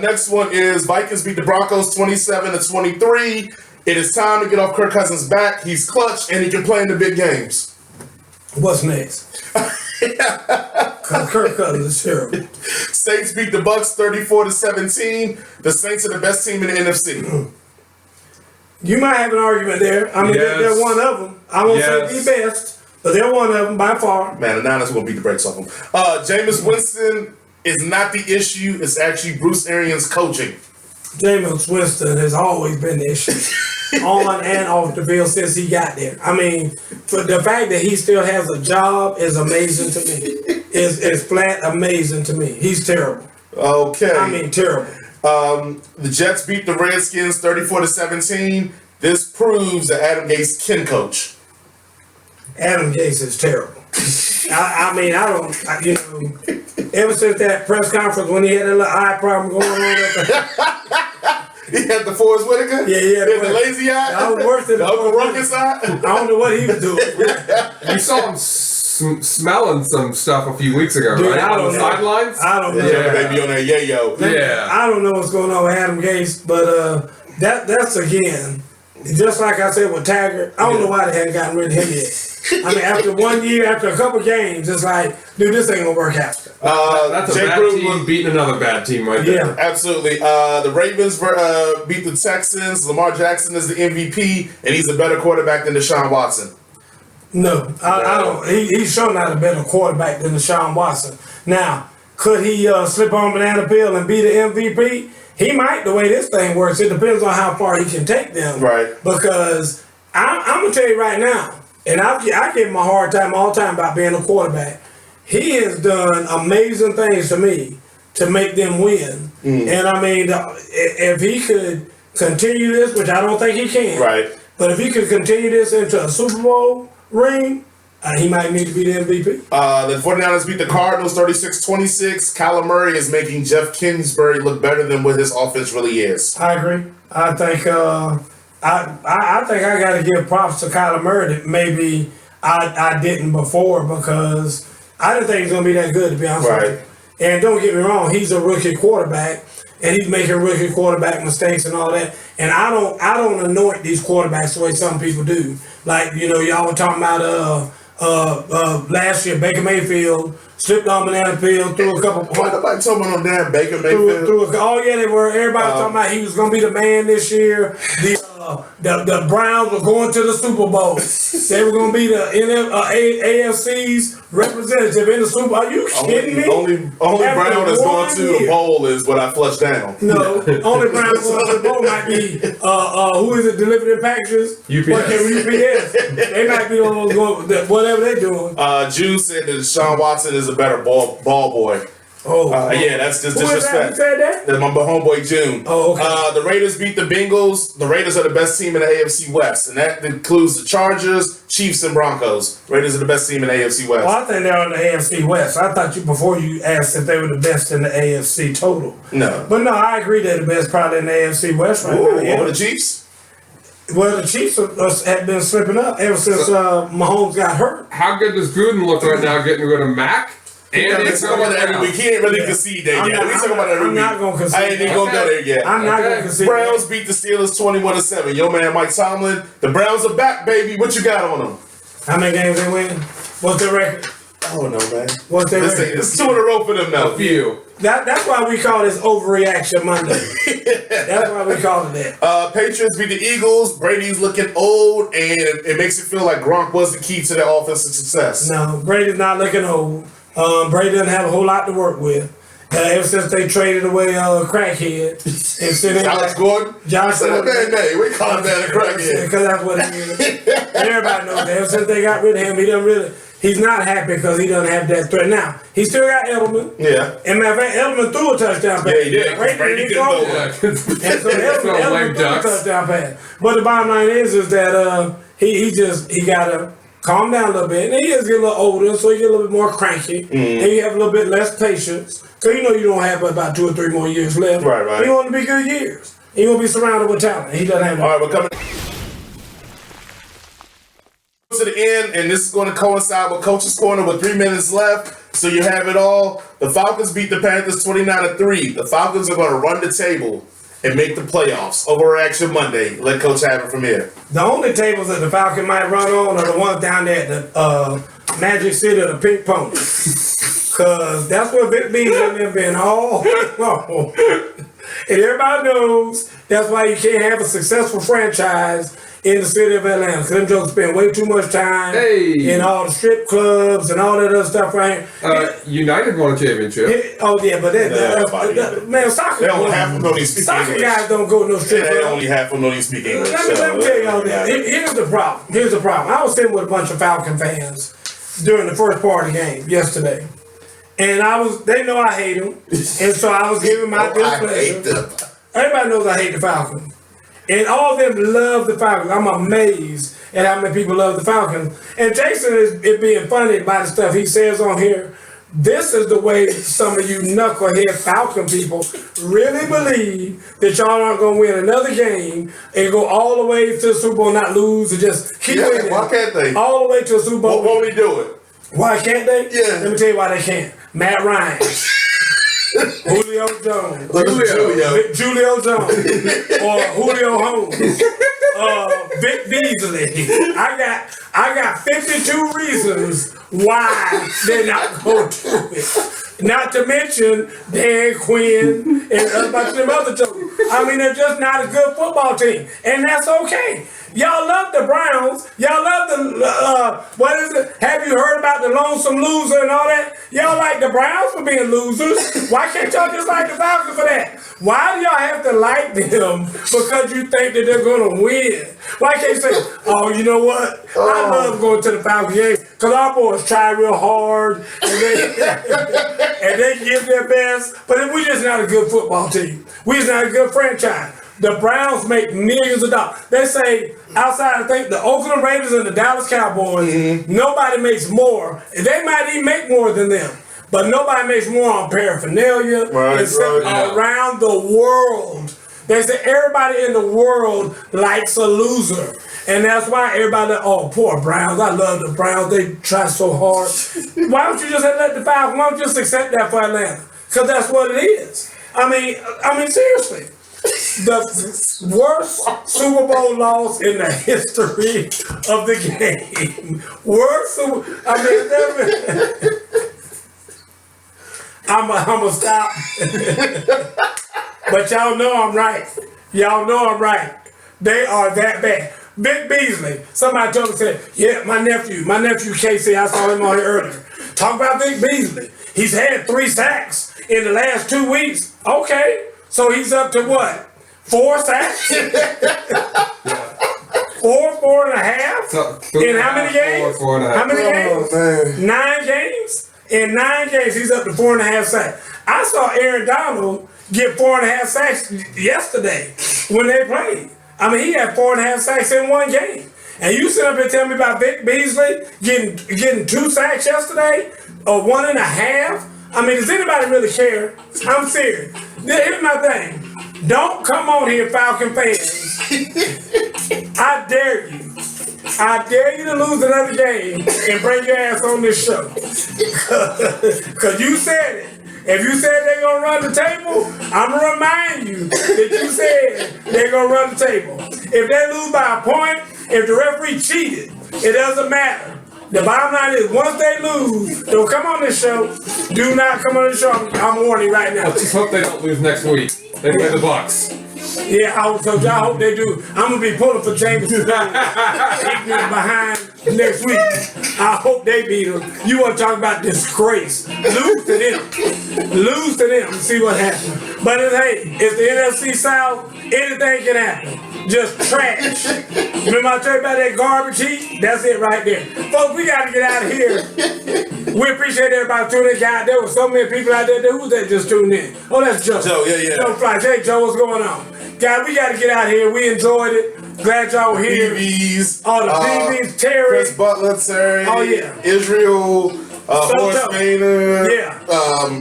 Next one is Vikings beat the Broncos 27-23. It is time to get off Kirk Cousins' back. He's clutch and he can play in the big games. What's next? Kirk Cousins is terrible. Saints beat the Bucks 34-17. The Saints are the best team in the NFC. You might have an argument there. I mean, they're one of them. I won't say the best, but they're one of them by far. Man, the Niners are going to beat the brakes off them. Jameis Winston is not the issue. It's actually Bruce Arians' coaching. Jameis Winston has always been the issue. On and off the field since he got there. I mean, for the fact that he still has a job is amazing to me. Is flat amazing to me. He's terrible. Okay. I mean, terrible. The Jets beat the Redskins 34-17. This proves that Adam Gase can coach. Adam Gase is terrible. I mean, ever since that press conference when he had that little eye problem going on. He had the Forrest Whitaker? Yeah, He had the lazy eye? That was worse than the Uncle Ruckus eye? I don't know what he was doing. You saw him smelling some stuff a few weeks ago, Dude, right? I On don't the know. sidelines? I don't know. Yeah, baby on that yayo. Yeah. I don't know what's going on with Adam Gase, but that's again, just like I said with Taggart, I don't know why they hadn't gotten rid of him yet. I mean, after 1 year, after a couple games, it's like, dude, this ain't gonna work out. That's a Jay bad Gruden team beating another bad team right there. Yeah. Absolutely. The Ravens beat the Texans. Lamar Jackson is the MVP, and he's a better quarterback than Deshaun Watson. No, I don't. He's sure not a better quarterback than Deshaun Watson. Now, could he slip on banana peel and be the MVP? He might, the way this thing works. It depends on how far he can take them. Right. Because I'm going to tell you right now, and I give him a hard time all the time about being a quarterback. He has done amazing things to me to make them win. And I mean, if he could continue this, which I don't think he can. Right. But if he could continue this into a Super Bowl ring, he might need to be the MVP. The 49ers beat the Cardinals 36-26. Kyler Murray is making Jeff Kingsbury look better than what his offense really is. I agree. I think I think I got to give props to Kyler Murray that maybe I didn't before, because I didn't think he was going to be that good, to be honest with you. And don't get me wrong, he's a rookie quarterback, and he's making rookie quarterback mistakes and all that. And I don't anoint these quarterbacks the way some people do. Like, y'all were talking about last year, Baker Mayfield slipped on banana peel, threw a couple points. Nobody talking about no damn Baker Mayfield. Oh yeah, they were. Everybody was talking about he was gonna be the man this year. The Browns were going to the Super Bowl. They were gonna be the AFC's representative in the Super Bowl. Are you kidding me? Only Brown that's going to the bowl is what I flushed down. No, only Brown going to the bowl might be who is it? Delivered in packages. UPS. They might be the ones going whatever they're doing. June said that Deshaun Watson is a better ball boy. Yeah, that's just disrespect. Who said that? That's my homeboy June. Oh, okay. The Raiders beat the Bengals. The Raiders are the best team in the AFC West, and that includes the Chargers, Chiefs, and Broncos. Raiders are the best team in the AFC West. Well, I think they're in the AFC West. I thought before you asked if they were the best in the AFC total. No. But no, I agree they're the best probably in the AFC West right now. Yeah. Over the Chiefs? Well, the Chiefs have been slipping up ever since Mahomes got hurt. How good does Gruden look right now getting rid of Mac? And he's talking about that every week. He ain't really concede that yet. He's talking about that every week. I'm not going to concede. I ain't even going to go there yet. I'm not going to concede. Browns beat the Steelers 21-7. Your man Mike Tomlin. The Browns are back, baby. What you got on them? How many games they win? What's their record? I don't know, man. What's their record? It's 2 in a row for them now. A few. That's why we call this Overreaction Monday. That's why we call it that. Patriots beat the Eagles. Brady's looking old, and it makes it feel like Gronk was the key to their offensive success. No, Brady's not looking old. Brady doesn't have a whole lot to work with. Ever since they traded away Crackhead. Alex Gordon? Josh Gordon. Man, we call him that a crackhead. Because that's what he is. And everybody knows that. Ever since they got rid of him, he's not happy because he doesn't have that threat. Now, he still got Edelman. Yeah. And matter of fact, Edelman threw a touchdown pass. Yeah, he did. Brady didn't throw one. And so Edelman threw a touchdown pass. But the bottom line is that he got to calm down a little bit. And he just get a little older, so he get a little bit more cranky. And you have a little bit less patience. Because you don't have about 2 or 3 more years left. Right. You want to be good years. You want to be surrounded with talent. He doesn't have that. All right, we're coming to the end, and this is going to coincide with Coach's Corner with 3 minutes left. So you have it all. The Falcons beat the Panthers 29-3. The Falcons are going to run the table and make the playoffs. Overreaction Monday. Let Coach have it from here. The only tables that the Falcons might run on are the ones down there at the Magic City of the Pink Pony. Because that's where Big B's in there been all long. And everybody knows That's why you can't have a successful franchise in the city of Atlanta. Because them jokes spend way too much time in all the strip clubs and all that other stuff, right? United won a championship. But man, soccer. They only half of them don't speak Soccer English. guys don't go to no strip club. They only half of them don't speak English. Let me tell y'all this. Here's the problem. I was sitting with a bunch of Falcon fans during the first part of the game yesterday. And they know I hate them. And so I was giving my displeasure. Everybody knows I hate the Falcons. And all of them love the Falcons. I'm amazed at how many people love the Falcons. And Jason is being funny about the stuff he says on here. This is the way some of you knucklehead Falcon people really believe that y'all aren't going to win another game and go all the way to the Super Bowl, not lose, and just keep winning. Why can't they? All the way to the Super Bowl. What won't we do it? Why can't they? Yeah. Let me tell you why they can't. Matt Ryan. Julio Jones. Julio Jones. Or Julio Holmes. Vic Beasley. I got 52 reasons why they're not going to do it. Not to mention Dan Quinn and a bunch of them other jokes. I mean, they're just not a good football team. And that's okay. Y'all love the Browns. Y'all love the, what is it? Have you heard about the lonesome loser and all that? Y'all like the Browns for being losers. Why can't y'all just like the Falcons for that? Why do y'all have to like them because you think that they're going to win? Why can't you say, oh, you know what? I love going to the Falcons game because our boys try real hard and they give their best. But we're just not a good football team. We're just not a good franchise. The Browns make millions of dollars. They say outside, I think, the Oakland Raiders and the Dallas Cowboys, nobody makes more. They might even make more than them. But nobody makes more on paraphernalia around the world. They say everybody in the world likes a loser. And that's why everybody, oh, poor Browns. I love the Browns. They try so hard. Why don't you just let the Falcons, why don't you just accept that for Atlanta? Because that's what it is. I mean, seriously. The worst Super Bowl loss in the history of the game. I'm gonna stop. But y'all know I'm right. Y'all know I'm right. They are that bad. Vic Beasley. Somebody told me, said, yeah, my nephew Casey, I saw him on here earlier. Talk about Vic Beasley. He's had 3 sacks in the last 2 weeks. Okay. So he's up to what? 4 sacks? 4.5? In how many games? 4.5. How many games? 9 games? In 9 games, he's up to 4.5 sacks. I saw Aaron Donald get 4.5 sacks yesterday when they played. I mean, he had 4.5 sacks in 1 game. And you sit up and tell me about Vic Beasley getting 2 sacks yesterday? Or 1.5? I mean, does anybody really care? I'm serious. Here's my thing. Don't come on here, Falcon fans. I dare you. I dare you to lose another game and bring your ass on this show. Because you said it. If you said they're going to run the table, I'm going to remind you that you said they're going to run the table. If they lose by a point, if the referee cheated, it doesn't matter. The bottom line is, once they lose, don't come on this show. Do not come on this show. I'm warning you right now. Let's just hope they don't lose next week. They play the Bucks. Yeah, I hope they do. I'm going to be pulling for James behind next week. I hope they beat them. You want to talk about disgrace. Lose to them and see what happens. But it's the NFC South. Anything can happen. Just trash. Remember I told you about that garbage heat? That's it right there. Folks, we got to get out of here. We appreciate everybody tuning in. God, there were so many people out there. Who was that just tuned in? Oh, that's Joe. Joe, yeah. Joe Flies. Hey, Joe, what's going on? God, we got to get out of here. We enjoyed it. Glad y'all were here. PBs. All the PBs, Terry. Chris Butler, Terry. Oh, yeah. Israel. Horace Maynard. Yeah.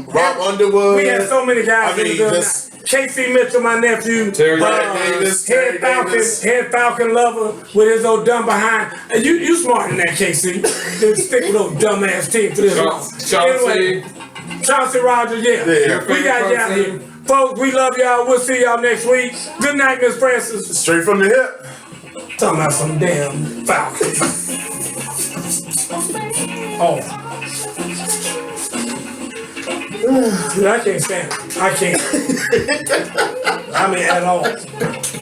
Rob Underwood. We had so many guys. Casey Mitchell, my nephew. Terry Davis. Head Falcon lover with his old dumb behind. You smarter than that, Casey. Just stick with those dumbass team for this long. Anyway, Chauncey Rogers, yeah. We got to get out of here. Folks, we love y'all. We'll see y'all next week. Good night, Miss Francis. Straight from the hip. Talking about some damn Falcons. Oh. I can't stand it. I can't. I mean, at all.